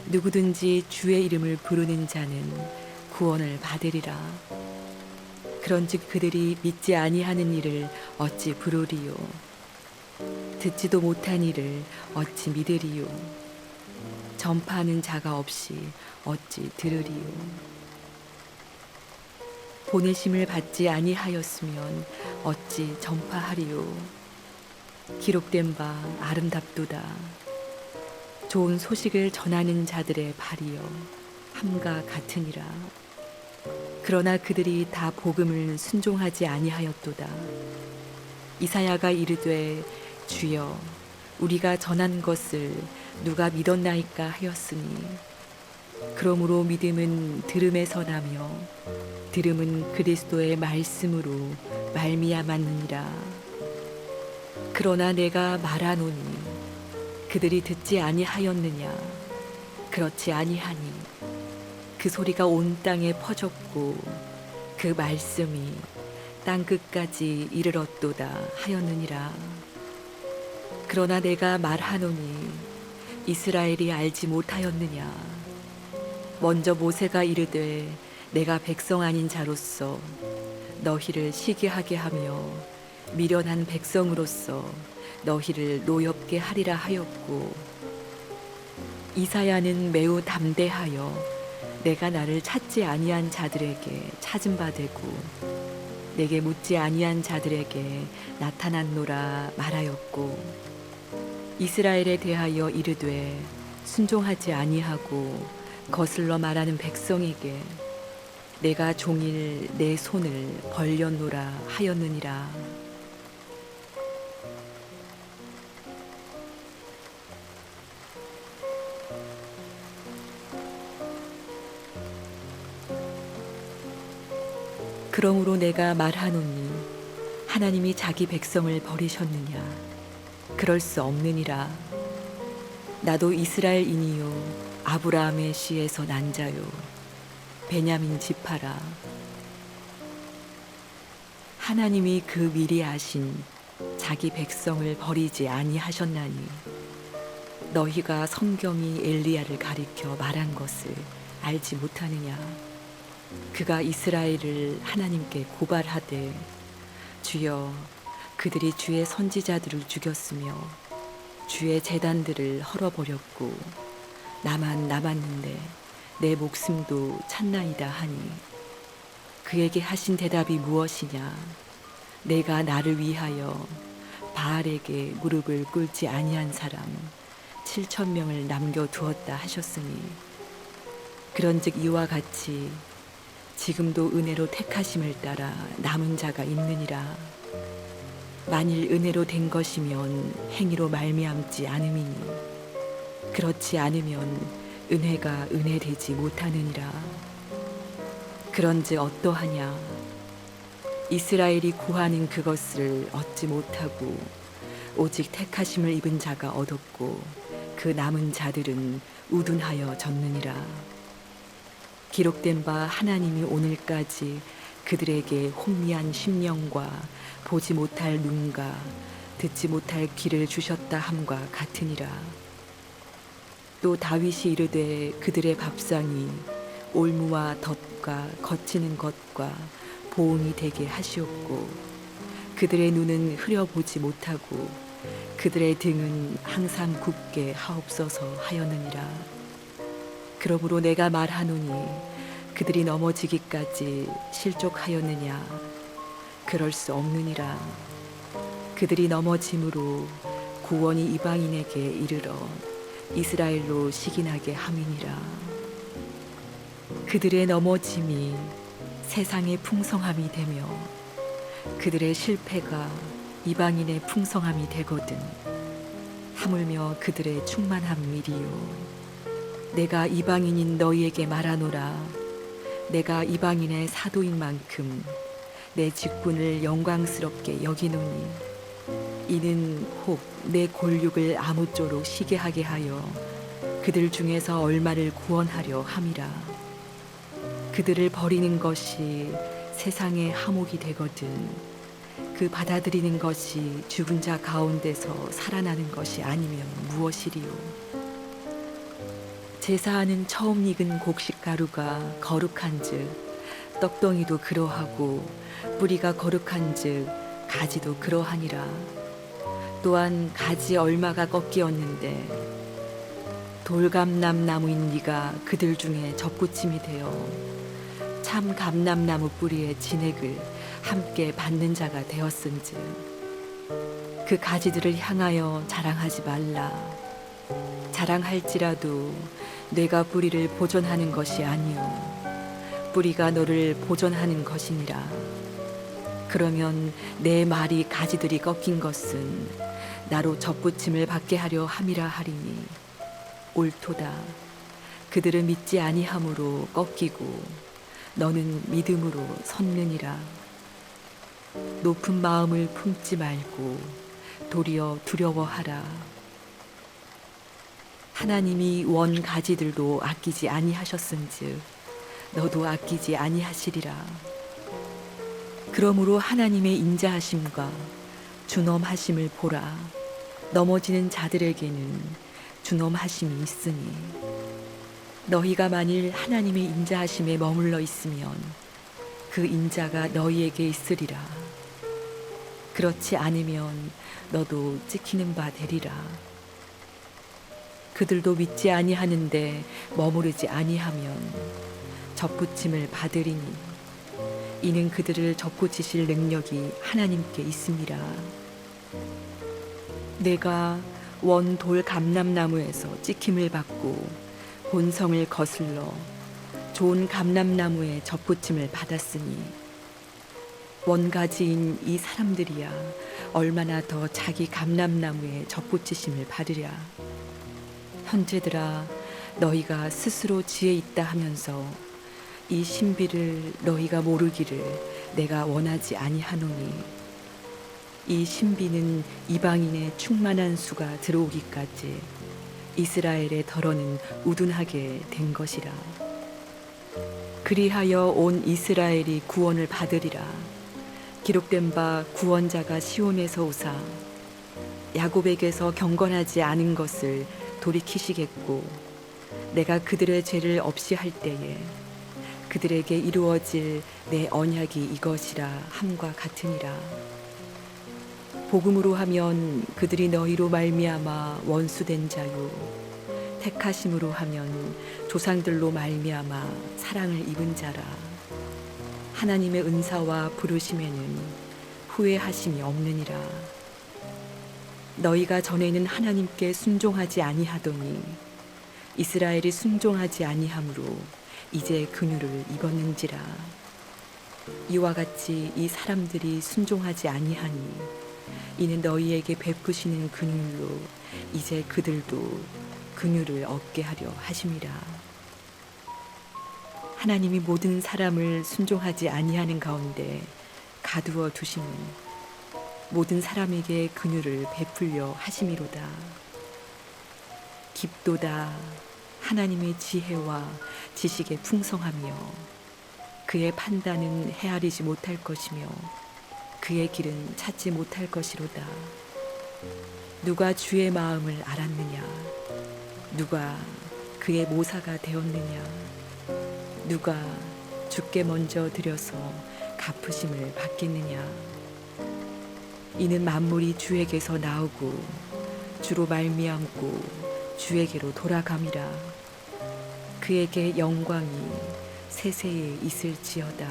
누구든지 주의 이름을 부르는 자는 구원을 받으리라. 그런즉 그들이 믿지 아니하는 이를 어찌 부르리요? 듣지도 못한 이를 어찌 믿으리요? 전파하는 자가 없이 어찌 들으리요? 보내심을 받지 아니하였으면 어찌 전파하리요? 기록된 바 아름답도다. 좋은 소식을 전하는 자들의 발이여 함과 같으니라. 그러나 그들이 다 복음을 순종하지 아니하였도다. 이사야가 이르되 주여 우리가 전한 것을 누가 믿었나이까 하였으니 그러므로 믿음은 들음에서 나며 들음은 그리스도의 말씀으로 말미암았느니라. 그러나 내가 말하노니 그들이 듣지 아니하였느냐? 그렇지 아니하니 그 소리가 온 땅에 퍼졌고 그 말씀이 땅 끝까지 이르렀도다 하였느니라. 그러나 내가 말하노니 이스라엘이 알지 못하였느냐? 먼저 모세가 이르되 내가 백성 아닌 자로서 너희를 시기하게 하며 미련한 백성으로서 너희를 노엽게 하리라 하였고, 이사야는 매우 담대하여 내가 나를 찾지 아니한 자들에게 찾은 바 되고 내게 묻지 아니한 자들에게 나타났노라 말하였고, 이스라엘에 대하여 이르되 순종하지 아니하고 거슬러 말하는 백성에게 내가 종일 내 손을 벌렸노라 하였느니라. 그러므로 내가 말하노니 하나님이 자기 백성을 버리셨느냐? 그럴 수 없느니라. 나도 이스라엘인이요 아브라함의 씨에서 난 자요 베냐민 지파라. 하나님이 그 미리 아신 자기 백성을 버리지 아니하셨나니 너희가 성경이 엘리야를 가리켜 말한 것을 알지 못하느냐? 그가 이스라엘을 하나님께 고발하되 주여 그들이 주의 선지자들을 죽였으며 주의 제단들을 헐어버렸고 나만 남았는데 내 목숨도 찾나이다 하니 그에게 하신 대답이 무엇이냐? 내가 나를 위하여 바알에게 무릎을 꿇지 아니한 사람 7,000명을 남겨두었다 하셨으니 그런즉 이와 같이 지금도 은혜로 택하심을 따라 남은 자가 있느니라. 만일 은혜로 된 것이면 행위로 말미암지 않음이니 그렇지 않으면 은혜가 은혜되지 못하느니라. 그런즉 어떠하냐? 이스라엘이 구하는 그것을 얻지 못하고 오직 택하심을 입은 자가 얻었고 그 남은 자들은 우둔하여 졌느니라. 기록된 바 하나님이 오늘까지 그들에게 혼미한 심령과 보지 못할 눈과 듣지 못할 귀를 주셨다 함과 같으니라. 또 다윗이 이르되 그들의 밥상이 올무와 덫과 거치는 것과 보응이 되게 하시옵고 그들의 눈은 흐려보지 못하고 그들의 등은 항상 굳게 하옵소서 하였느니라. 그러므로 내가 말하노니 그들이 넘어지기까지 실족하였느냐? 그럴 수 없느니라. 그들이 넘어짐으로 구원이 이방인에게 이르러 이스라엘로 시기나게 함이니라. 그들의 넘어짐이 세상의 풍성함이 되며 그들의 실패가 이방인의 풍성함이 되거든. 하물며 그들의 충만함이리요. 내가 이방인인 너희에게 말하노라. 내가 이방인의 사도인 만큼 내 직분을 영광스럽게 여기노니 이는 혹 내 골육을 아무쪼록 쉬게 하게 하여 그들 중에서 얼마를 구원하려 함이라. 그들을 버리는 것이 세상의 하목이 되거든 그 받아들이는 것이 죽은 자 가운데서 살아나는 것이 아니면 무엇이리요. 제사하는 처음 익은 곡식가루가 거룩한즉 떡덩이도 그러하고 뿌리가 거룩한즉 가지도 그러하니라. 또한 가지 얼마가 꺾이었는데 돌감람 나무인 네가 그들 중에 접붙임이 되어 참 감람나무 뿌리의 진액을 함께 받는 자가 되었은즉 그 가지들을 향하여 자랑하지 말라. 자랑할지라도 내가 뿌리를 보존하는 것이 아니요 뿌리가 너를 보존하는 것이니라. 그러면 내 말이 가지들이 꺾인 것은 나로 접붙임을 받게 하려 함이라 하리니 옳도다. 그들은 믿지 아니함으로 꺾이고 너는 믿음으로 섰느니라. 높은 마음을 품지 말고 도리어 두려워하라. 하나님이 원 가지들도 아끼지 아니하셨은즉 너도 아끼지 아니하시리라. 그러므로 하나님의 인자하심과 준엄하심을 보라. 넘어지는 자들에게는 준엄하심이 있으니 너희가 만일 하나님의 인자하심에 머물러 있으면 그 인자가 너희에게 있으리라. 그렇지 않으면 너도 찍히는 바 되리라. 그들도 믿지 아니하는데 머무르지 아니하면 접붙임을 받으리니 이는 그들을 접붙이실 능력이 하나님께 있음이라. 내가 원 돌 감람나무에서 찍힘을 받고 본성을 거슬러 좋은 감람나무에 접붙임을 받았으니 원가지인 이 사람들이야 얼마나 더 자기 감람나무에 접붙이심을 받으랴. 형제들아, 너희가 스스로 지혜 있다 하면서 이 신비를 너희가 모르기를 내가 원하지 아니하노니 이 신비는 이방인의 충만한 수가 들어오기까지 이스라엘의 덜어는 우둔하게 된 것이라. 그리하여 온 이스라엘이 구원을 받으리라. 기록된 바 구원자가 시온에서 오사 야곱에게서 경건하지 않은 것을 돌이키시겠고 내가 그들의 죄를 없이 할 때에 그들에게 이루어질 내 언약이 이것이라 함과 같으니라. 복음으로 하면 그들이 너희로 말미암아 원수된 자요 택하심으로 하면 조상들로 말미암아 사랑을 입은 자라. 하나님의 은사와 부르심에는 후회하심이 없느니라. 너희가 전에는 하나님께 순종하지 아니하더니 이스라엘이 순종하지 아니함으로 이제 긍휼을 입었는지라. 이와 같이 이 사람들이 순종하지 아니하니 이는 너희에게 베푸시는 긍휼로 이제 그들도 긍휼을 얻게 하려 하심이라. 하나님이 모든 사람을 순종하지 아니하는 가운데 가두어 두심은 모든 사람에게 긍휼을 베풀려 하심이로다. 깊도다. 하나님의 지혜와 지식의 풍성하며 그의 판단은 헤아리지 못할 것이며 그의 길은 찾지 못할 것이로다. 누가 주의 마음을 알았느냐? 누가 그의 모사가 되었느냐? 누가 주께 먼저 드려서 갚으심을 받겠느냐? 이는 만물이 주에게서 나오고 주로 말미암고 주에게로 돌아감이라. 그에게 영광이 세세에 있을지어다.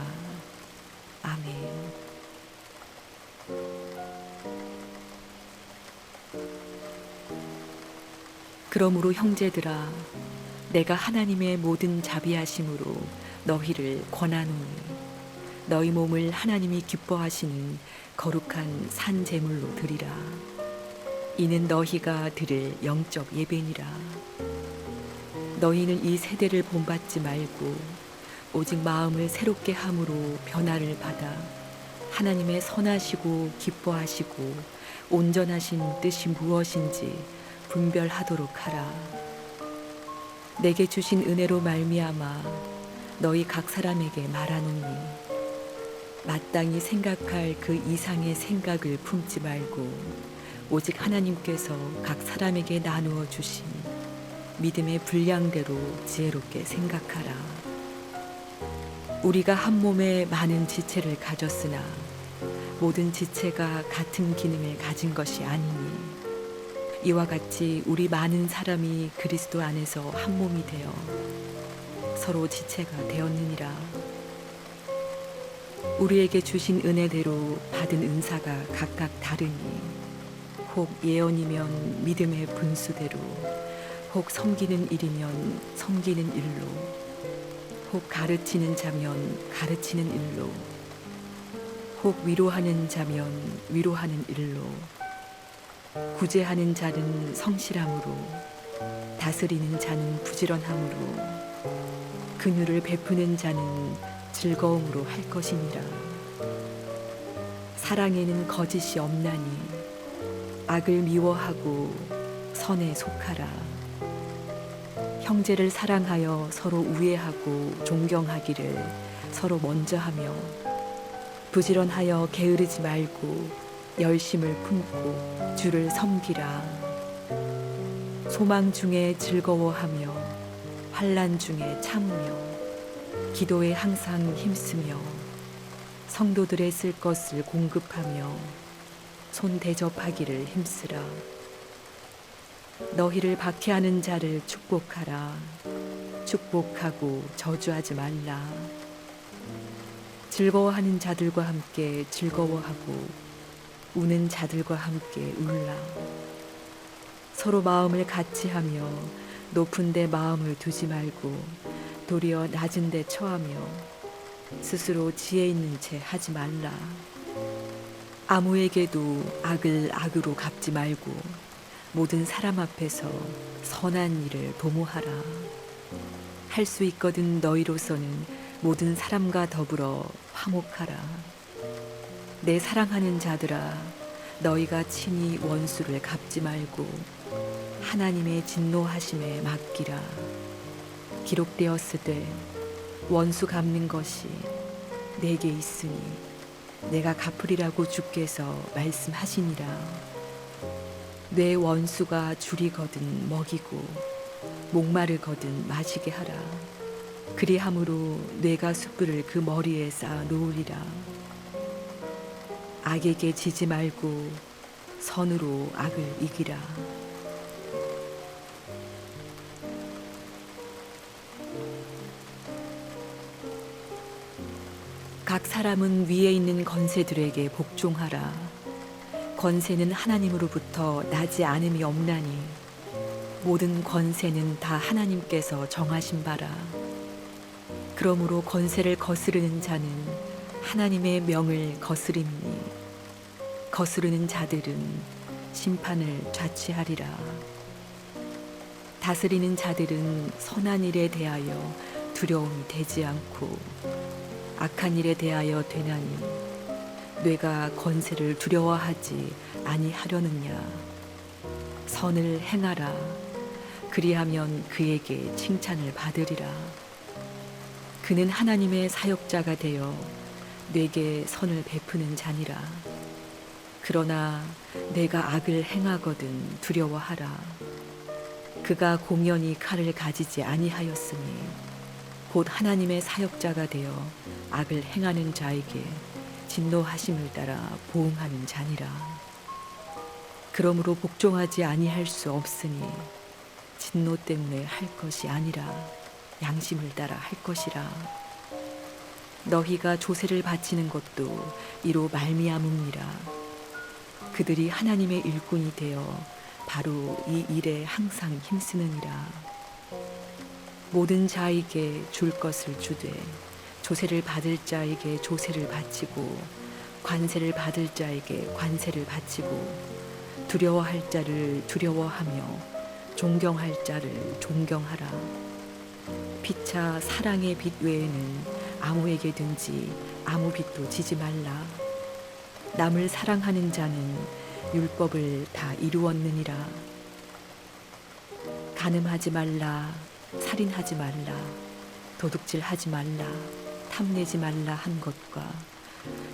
아멘. 그러므로 형제들아, 내가 하나님의 모든 자비하심으로 너희를 권하노니 너희 몸을 하나님이 기뻐하시는 거룩한 산 제물로 드리라. 이는 너희가 드릴 영적 예배니라. 너희는 이 세대를 본받지 말고 오직 마음을 새롭게 함으로 변화를 받아 하나님의 선하시고 기뻐하시고 온전하신 뜻이 무엇인지 분별하도록 하라. 내게 주신 은혜로 말미암아 너희 각 사람에게 말하노니 마땅히 생각할 그 이상의 생각을 품지 말고 오직 하나님께서 각 사람에게 나누어 주신 믿음의 분량대로 지혜롭게 생각하라. 우리가 한 몸에 많은 지체를 가졌으나 모든 지체가 같은 기능을 가진 것이 아니니 이와 같이 우리 많은 사람이 그리스도 안에서 한 몸이 되어 서로 지체가 되었느니라. 우리에게 주신 은혜대로 받은 은사가 각각 다르니 혹 예언이면 믿음의 분수대로, 혹 섬기는 일이면 섬기는 일로, 혹 가르치는 자면 가르치는 일로, 혹 위로하는 자면 위로하는 일로, 구제하는 자는 성실함으로, 다스리는 자는 부지런함으로, 긍휼을 베푸는 자는 즐거움으로 할 것이니라. 사랑에는 거짓이 없나니 악을 미워하고 선에 속하라. 형제를 사랑하여 서로 우애하고 존경하기를 서로 먼저 하며 부지런하여 게으르지 말고 열심을 품고 주를 섬기라. 소망 중에 즐거워하며 환난 중에 참으며 기도에 항상 힘쓰며 성도들의 쓸 것을 공급하며 손 대접하기를 힘쓰라. 너희를 박해하는 자를 축복하라. 축복하고 저주하지 말라. 즐거워하는 자들과 함께 즐거워하고 우는 자들과 함께 울라. 서로 마음을 같이 하며 높은 데 마음을 두지 말고 도리어 낮은 데 처하며 스스로 지혜 있는 채 하지 말라. 아무에게도 악을 악으로 갚지 말고 모든 사람 앞에서 선한 일을 도모하라. 할 수 있거든 너희로서는 모든 사람과 더불어 화목하라. 내 사랑하는 자들아, 너희가 친히 원수를 갚지 말고 하나님의 진노하심에 맡기라. 기록되었으되 원수 갚는 것이 내게 있으니 내가 갚으리라고 주께서 말씀하시니라. 내 원수가 줄이거든 먹이고 목마르거든 마시게 하라. 그리함으로 뇌가 숯불을 그 머리에 쌓아 놓으리라. 악에게 지지 말고 선으로 악을 이기라. 각 사람은 위에 있는 권세들에게 복종하라. 권세는 하나님으로부터 나지 않음이 없나니 모든 권세는 다 하나님께서 정하신 바라. 그러므로 권세를 거스르는 자는 하나님의 명을 거스림이니 거스르는 자들은 심판을 자취하리라. 다스리는 자들은 선한 일에 대하여 두려움이 되지 않고 악한 일에 대하여 되나니 뇌가 권세를 두려워하지 아니하려느냐. 선을 행하라. 그리하면 그에게 칭찬을 받으리라. 그는 하나님의 사역자가 되어 뇌게 선을 베푸는 자니라. 그러나 내가 악을 행하거든 두려워하라. 그가 공연히 칼을 가지지 아니하였으니 곧 하나님의 사역자가 되어 악을 행하는 자에게 진노하심을 따라 보응하는 자니라. 그러므로 복종하지 아니할 수 없으니 진노 때문에 할 것이 아니라 양심을 따라 할 것이라. 너희가 조세를 바치는 것도 이로 말미암음이라. 그들이 하나님의 일꾼이 되어 바로 이 일에 항상 힘쓰느니라. 모든 자에게 줄 것을 주되 조세를 받을 자에게 조세를 바치고 관세를 받을 자에게 관세를 바치고 두려워할 자를 두려워하며 존경할 자를 존경하라. 피차 사랑의 빛 외에는 아무에게든지 아무 빛도 지지 말라. 남을 사랑하는 자는 율법을 다 이루었느니라. 간음하지 말라, 살인하지 말라, 도둑질하지 말라, 탐내지 말라 한 것과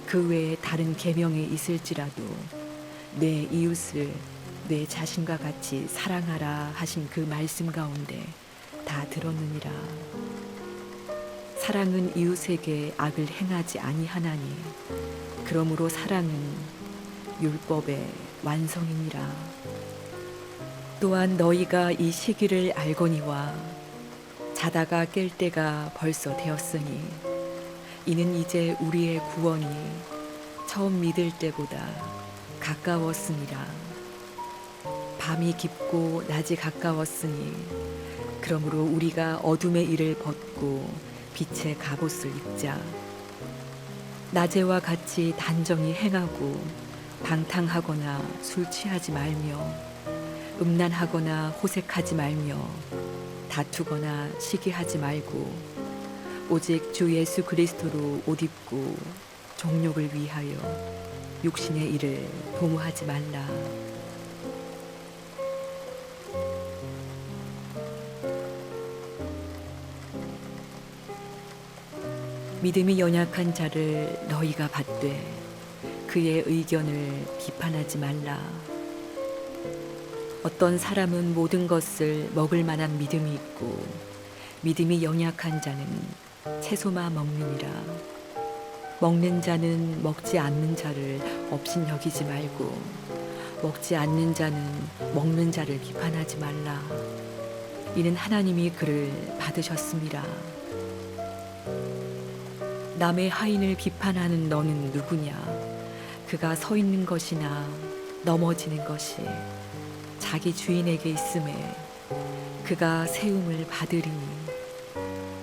그 외에 다른 계명에 있을지라도 내 이웃을 내 자신과 같이 사랑하라 하신 그 말씀 가운데 다 들었느니라. 사랑은 이웃에게 악을 행하지 아니하나니 그러므로 사랑은 율법의 완성이니라. 또한 너희가 이 시기를 알거니와 자다가 깰 때가 벌써 되었으니 이는 이제 우리의 구원이 처음 믿을 때보다 가까웠으니라. 밤이 깊고 낮이 가까웠으니 그러므로 우리가 어둠의 일을 벗고 빛의 갑옷을 입자. 낮에와 같이 단정히 행하고 방탕하거나 술 취하지 말며 음란하거나 호색하지 말며 다투거나 시기하지 말고 오직 주 예수 그리스도로 옷 입고 정욕을 위하여 육신의 일을 도모하지 말라. 믿음이 연약한 자를 너희가 받되 그의 의견을 비판하지 말라. 어떤 사람은 모든 것을 먹을 만한 믿음이 있고 믿음이 연약한 자는 채소만 먹느니라. 먹는 자는 먹지 않는 자를 업신 여기지 말고 먹지 않는 자는 먹는 자를 비판하지 말라. 이는 하나님이 그를 받으셨음이라. 남의 하인을 비판하는 너는 누구냐? 그가 서 있는 것이나 넘어지는 것이 자기 주인에게 있음에 그가 세움을 받으리니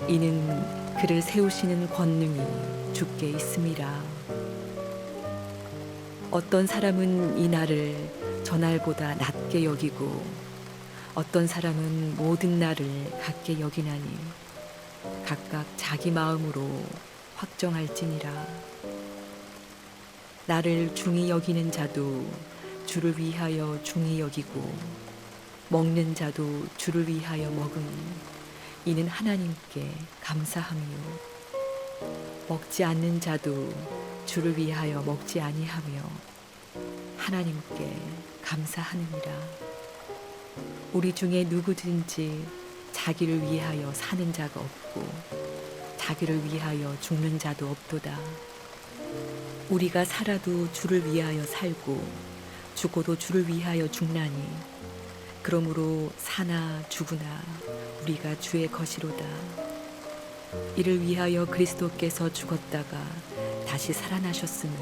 이는 그를 세우시는 권능이 주께 있음이라. 어떤 사람은 이 날을 저날보다 낮게 여기고 어떤 사람은 모든 날을 같게 여기나니 각각 자기 마음으로 확정할지니라. 나를 중히 여기는 자도 주를 위하여 중히 여기고 먹는 자도 주를 위하여 먹으니 이는 하나님께 감사함이요. 먹지 않는 자도 주를 위하여 먹지 아니하며 하나님께 감사하느니라. 우리 중에 누구든지 자기를 위하여 사는 자가 없고 자기를 위하여 죽는 자도 없도다. 우리가 살아도 주를 위하여 살고 죽어도 주를 위하여 죽나니 그러므로 사나 죽으나 우리가 주의 것이로다. 이를 위하여 그리스도께서 죽었다가 다시 살아나셨으니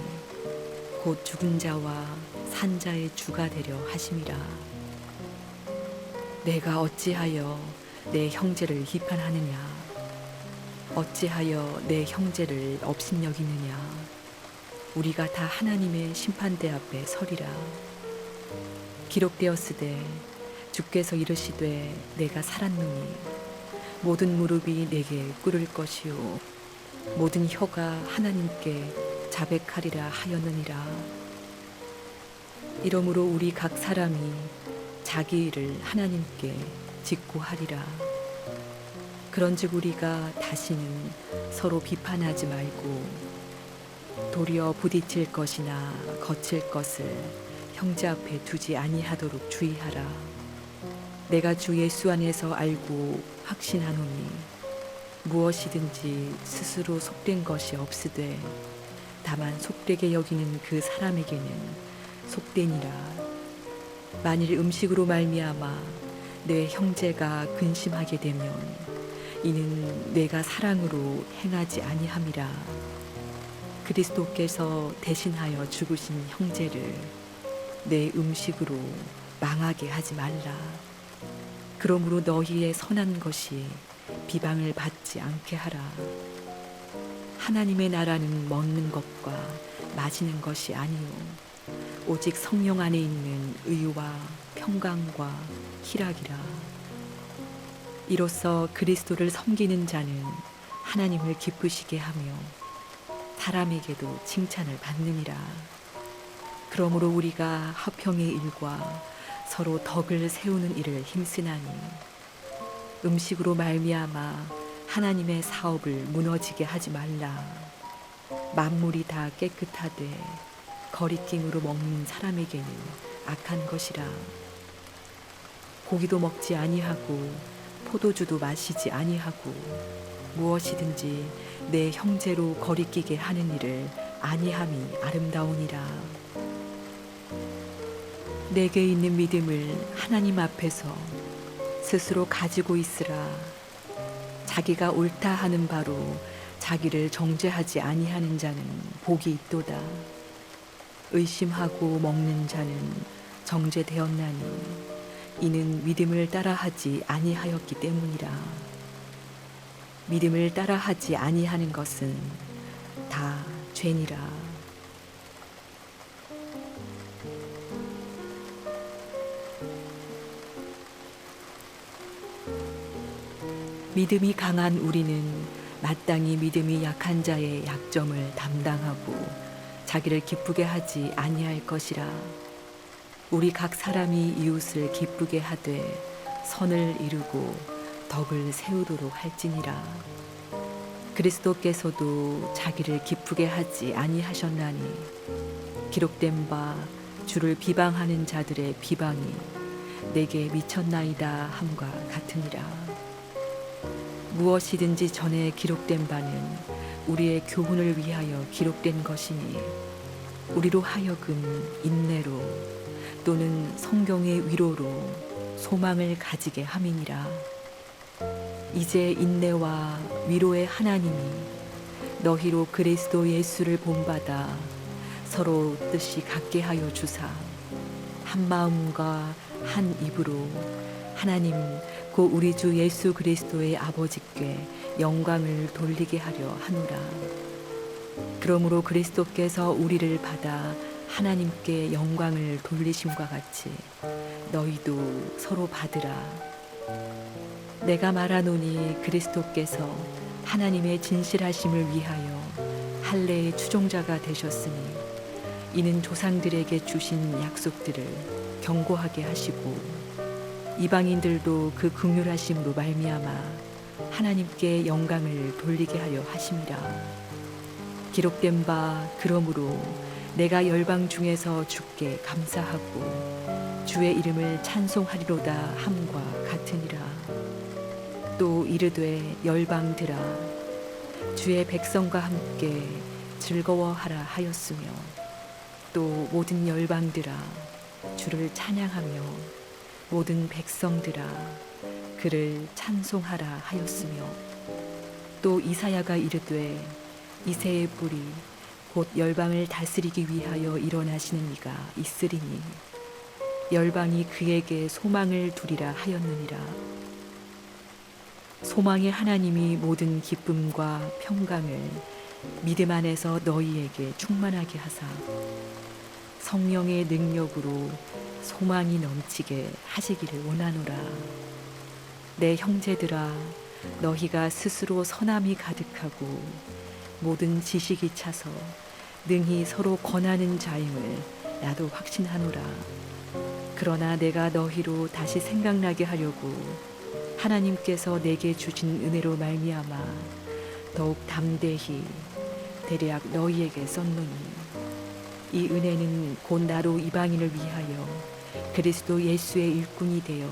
곧 죽은 자와 산 자의 주가 되려 하심이라. 내가 어찌하여 내 형제를 비판하느냐? 어찌하여 내 형제를 업신여기느냐? 우리가 다 하나님의 심판대 앞에 서리라. 기록되었으되 주께서 이르시되 내가 살았노니 모든 무릎이 내게 꿇을 것이요 모든 혀가 하나님께 자백하리라 하였느니라. 이러므로 우리 각 사람이 자기 일을 하나님께 직고하리라. 그런즉 우리가 다시는 서로 비판하지 말고 도리어 부딪힐 것이나 거칠 것을 형제 앞에 두지 아니하도록 주의하라. 내가 주 예수 안에서 알고 확신하노니 무엇이든지 스스로 속된 것이 없으되 다만 속되게 여기는 그 사람에게는 속되니라. 만일 음식으로 말미암아 내 형제가 근심하게 되면 이는 내가 사랑으로 행하지 아니함이라. 그리스도께서 대신하여 죽으신 형제를 내 음식으로 망하게 하지 말라. 그러므로 너희의 선한 것이 비방을 받지 않게 하라. 하나님의 나라는 먹는 것과 마시는 것이 아니요 오직 성령 안에 있는 의와 평강과 희락이라. 이로써 그리스도를 섬기는 자는 하나님을 기쁘시게 하며 사람에게도 칭찬을 받느니라. 그러므로 우리가 화평의 일과 서로 덕을 세우는 일을 힘쓰나니 음식으로 말미암아 하나님의 사업을 무너지게 하지 말라. 만물이 다 깨끗하되 거리낌으로 먹는 사람에게는 악한 것이라. 고기도 먹지 아니하고 포도주도 마시지 아니하고 무엇이든지 내 형제로 거리끼게 하는 일을 아니함이 아름다우니라. 내게 있는 믿음을 하나님 앞에서 스스로 가지고 있으라. 자기가 옳다 하는 바로 자기를 정죄하지 아니하는 자는 복이 있도다. 의심하고 먹는 자는 정죄되었나니 이는 믿음을 따라하지 아니하였기 때문이라. 믿음을 따라하지 아니하는 것은 다 죄니라. 믿음이 강한 우리는 마땅히 믿음이 약한 자의 약점을 담당하고 자기를 기쁘게 하지 아니할 것이라. 우리 각 사람이 이웃을 기쁘게 하되 선을 이루고 덕을 세우도록 할지니라. 그리스도께서도 자기를 기쁘게 하지 아니하셨나니 기록된 바 주를 비방하는 자들의 비방이 내게 미쳤나이다 함과 같으니라. 무엇이든지 전에 기록된 바는 우리의 교훈을 위하여 기록된 것이니 우리로 하여금 인내로 또는 성경의 위로로 소망을 가지게 함이니라. 이제 인내와 위로의 하나님이 너희로 그리스도 예수를 본받아 서로 뜻이 같게 하여 주사 한 마음과 한 입으로 하나님 곧 우리 주 예수 그리스도의 아버지께 영광을 돌리게 하려 하노라. 그러므로 그리스도께서 우리를 받아 하나님께 영광을 돌리심과 같이 너희도 서로 받으라. 내가 말하노니 그리스도께서 하나님의 진실하심을 위하여 할례의 추종자가 되셨으니 이는 조상들에게 주신 약속들을 경고하게 하시고 이방인들도 그 긍휼하심으로 말미암아 하나님께 영광을 돌리게 하려 하심이라. 기록된 바 그러므로 내가 열방 중에서 주께 감사하고 주의 이름을 찬송하리로다 함과 같으니라. 또 이르되 열방들아 주의 백성과 함께 즐거워하라 하였으며 또 모든 열방들아 주를 찬양하며 모든 백성들아 그를 찬송하라 하였으며 또 이사야가 이르되 이새의 뿔이 곧 열방을 다스리기 위하여 일어나시는 이가 있으리니 열방이 그에게 소망을 두리라 하였느니라. 소망의 하나님이 모든 기쁨과 평강을 믿음 안에서 너희에게 충만하게 하사 성령의 능력으로 소망이 넘치게 하시기를 원하노라. 내 형제들아 너희가 스스로 선함이 가득하고 모든 지식이 차서 능히 서로 권하는 자임을 나도 확신하노라. 그러나 내가 너희로 다시 생각나게 하려고 하나님께서 내게 주신 은혜로 말미암아 더욱 담대히 대략 너희에게 썼노니 이 은혜는 곧 나로 이방인을 위하여 그리스도 예수의 일꾼이 되어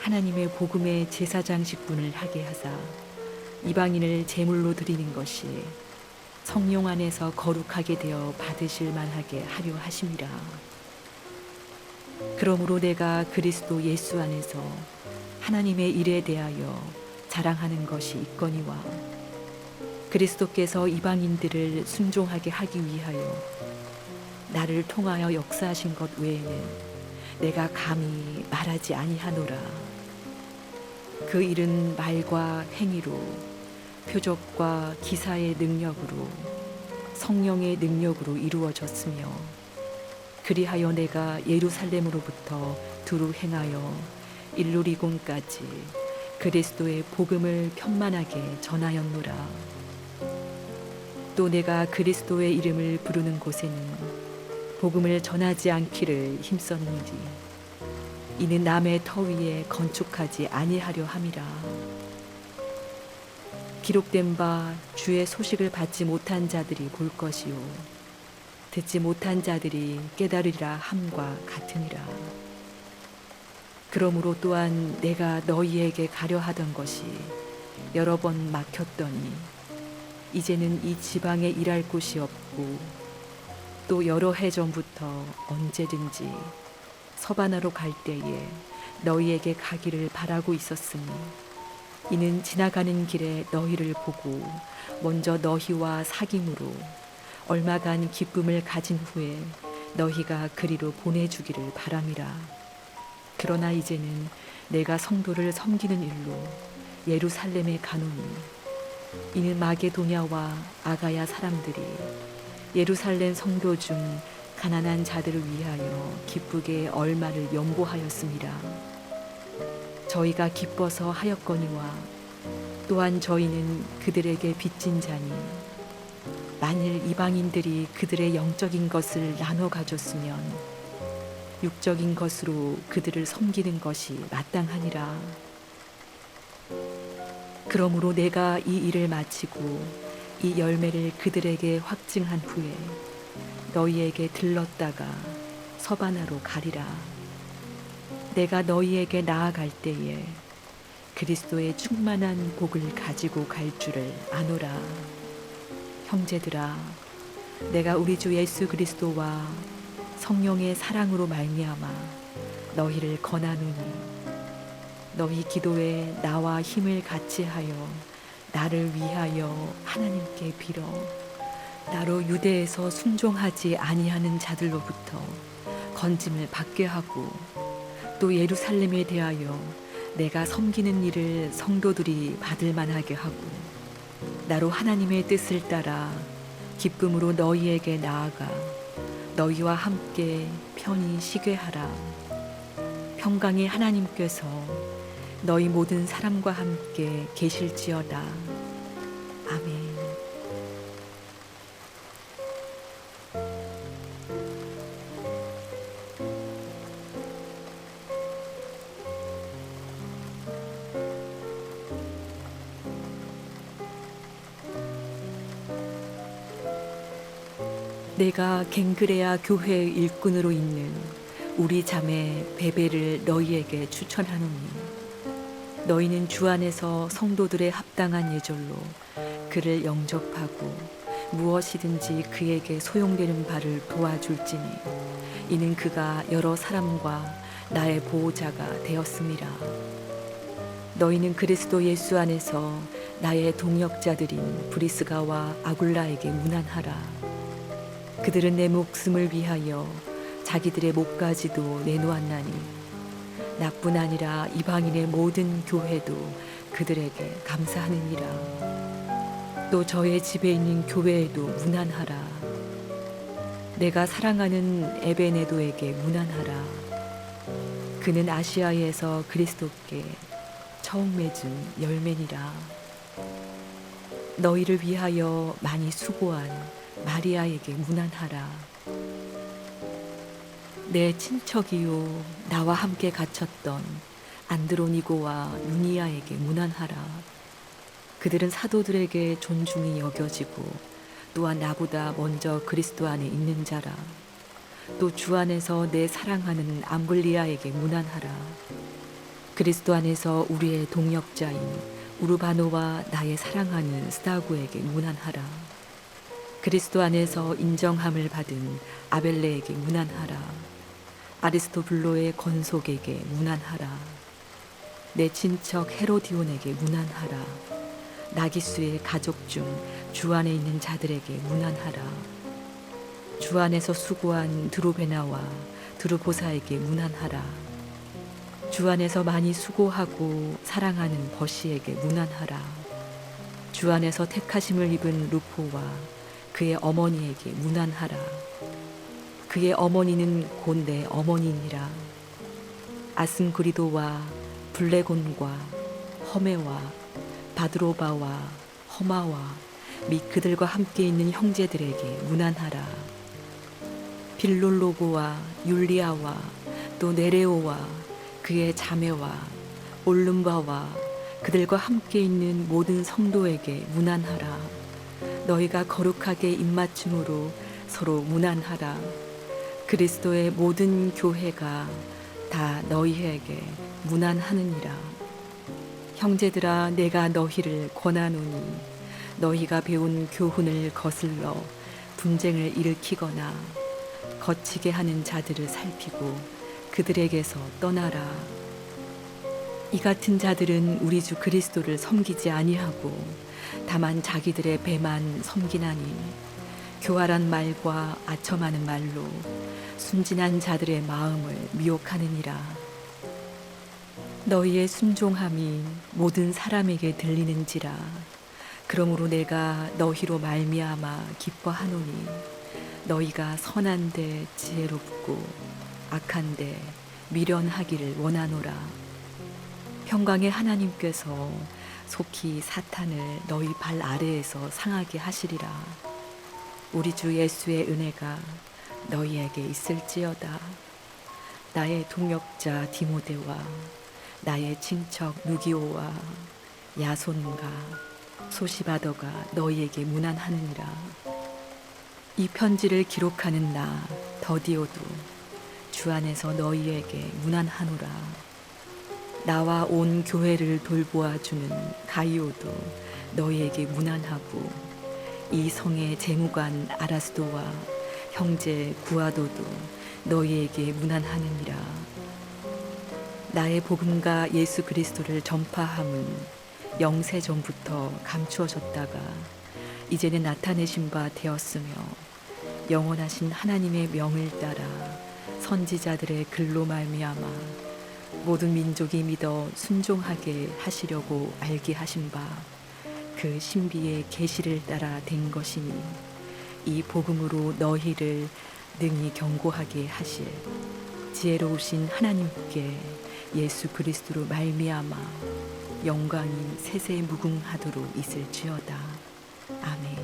하나님의 복음의 제사장식분을 하게 하사 이방인을 제물로 드리는 것이 성령 안에서 거룩하게 되어 받으실 만하게 하려 하심이라. 그러므로 내가 그리스도 예수 안에서 하나님의 일에 대하여 자랑하는 것이 있거니와 그리스도께서 이방인들을 순종하게 하기 위하여 나를 통하여 역사하신 것 외에는 내가 감히 말하지 아니하노라. 그 일은 말과 행위로 표적과 기사의 능력으로 성령의 능력으로 이루어졌으며 그리하여 내가 예루살렘으로부터 두루 행하여 일루리곤까지 그리스도의 복음을 편만하게 전하였노라. 또 내가 그리스도의 이름을 부르는 곳에는 복음을 전하지 않기를 힘썼느니 이는 남의 터 위에 건축하지 아니하려 함이라. 기록된 바 주의 소식을 받지 못한 자들이 볼 것이요 듣지 못한 자들이 깨달으리라 함과 같으니라. 그러므로 또한 내가 너희에게 가려 하던 것이 여러 번 막혔더니 이제는 이 지방에 일할 곳이 없고 또 여러 해 전부터 언제든지 서바나로 갈 때에 너희에게 가기를 바라고 있었으니 이는 지나가는 길에 너희를 보고 먼저 너희와 사귐으로 얼마간 기쁨을 가진 후에 너희가 그리로 보내주기를 바람이라. 그러나 이제는 내가 성도를 섬기는 일로 예루살렘에 가노니 이는 마게도냐와 아가야 사람들이 예루살렘 성도 중 가난한 자들을 위하여 기쁘게 얼마를 연보하였습니다. 저희가 기뻐서 하였거니와 또한 저희는 그들에게 빚진 자니 만일 이방인들이 그들의 영적인 것을 나눠 가졌으면 육적인 것으로 그들을 섬기는 것이 마땅하니라. 그러므로 내가 이 일을 마치고 이 열매를 그들에게 확증한 후에 너희에게 들렀다가 서바나로 가리라. 내가 너희에게 나아갈 때에 그리스도의 충만한 복을 가지고 갈 줄을 아노라. 형제들아, 내가 우리 주 예수 그리스도와 성령의 사랑으로 말미암아 너희를 권하노니 너희 기도에 나와 힘을 같이 하여 나를 위하여 하나님께 빌어 나로 유대에서 순종하지 아니하는 자들로부터 건짐을 받게 하고 또 예루살렘에 대하여 내가 섬기는 일을 성도들이 받을 만하게 하고 나로 하나님의 뜻을 따라 기쁨으로 너희에게 나아가 너희와 함께 편히 쉬게 하라. 평강의 하나님께서 너희 모든 사람과 함께 계실지어다. 아멘. 내가 갱그레아 교회의 일꾼으로 있는 우리 자매 베베를 너희에게 추천하노니 너희는 주 안에서 성도들의 합당한 예절로 그를 영접하고 무엇이든지 그에게 소용되는 바를 도와줄지니 이는 그가 여러 사람과 나의 보호자가 되었음이라. 너희는 그리스도 예수 안에서 나의 동역자들인 브리스가와 아굴라에게 문안하라. 그들은 내 목숨을 위하여 자기들의 목까지도 내놓았나니 나뿐 아니라 이방인의 모든 교회도 그들에게 감사하느니라. 또 저의 집에 있는 교회에도 문안하라. 내가 사랑하는 에베네도에게 문안하라. 그는 아시아에서 그리스도께 처음 맺은 열매니라. 너희를 위하여 많이 수고한 마리아에게 문안하라. 내 친척이요 나와 함께 갇혔던 안드로니고와 유니아에게 문안하라. 그들은 사도들에게 존중이 여겨지고 또한 나보다 먼저 그리스도 안에 있는 자라. 또 주 안에서 내 사랑하는 암블리아에게 문안하라. 그리스도 안에서 우리의 동역자인 우르바노와 나의 사랑하는 스다고에게 문안하라. 그리스도 안에서 인정함을 받은 아벨레에게 문안하라. 아리스토블로의 건속에게 문안하라. 내 친척 헤로디온에게 문안하라. 나기수의 가족 중 주 안에 있는 자들에게 문안하라. 주 안에서 수고한 드로베나와 드루보사에게 문안하라. 주 안에서 많이 수고하고 사랑하는 버시에게 문안하라. 주 안에서 택하심을 입은 루포와 그의 어머니에게 문안하라. 그의 어머니는 곧 내 어머니니라. 아승그리도와 블레곤과 허메와 바드로바와 허마와 및 그들과 함께 있는 형제들에게 문안하라. 빌롤로고와 율리아와 또 네레오와 그의 자매와 올lum바와 그들과 함께 있는 모든 성도에게 문안하라. 너희가 거룩하게 입맞춤으로 서로 문안하라. 그리스도의 모든 교회가 다 너희에게 문안하느니라. 형제들아, 내가 너희를 권하노니 너희가 배운 교훈을 거슬러 분쟁을 일으키거나 거치게 하는 자들을 살피고 그들에게서 떠나라. 이 같은 자들은 우리 주 그리스도를 섬기지 아니하고 다만 자기들의 배만 섬기나니 교활한 말과 아첨하는 말로 순진한 자들의 마음을 미혹하느니라. 너희의 순종함이 모든 사람에게 들리는지라. 그러므로 내가 너희로 말미암아 기뻐하노니 너희가 선한데 지혜롭고 악한데 미련하기를 원하노라. 평강의 하나님께서 속히 사탄을 너희 발 아래에서 상하게 하시리라. 우리 주 예수의 은혜가 너희에게 있을지어다. 나의 동역자 디모데와 나의 친척 누기오와 야손과 소시바더가 너희에게 문안하느니라. 이 편지를 기록하는 나 더디오도 주 안에서 너희에게 문안하노라. 나와 온 교회를 돌보아주는 가이오도 너희에게 문안하고 이 성의 재무관 아라스도와 형제 구아도도 너희에게 문안하느니라. 나의 복음과 예수 그리스도를 전파함은 영세 전부터 감추어졌다가 이제는 나타내신 바 되었으며 영원하신 하나님의 명을 따라 선지자들의 글로 말미암아 모든 민족이 믿어 순종하게 하시려고 알게 하신 바 그 신비의 계시를 따라 된 것이니 이 복음으로 너희를 능히 경고하게 하실 지혜로우신 하나님께 예수 그리스도로 말미암아 영광이 세세 무궁하도록 있을지어다. 아멘.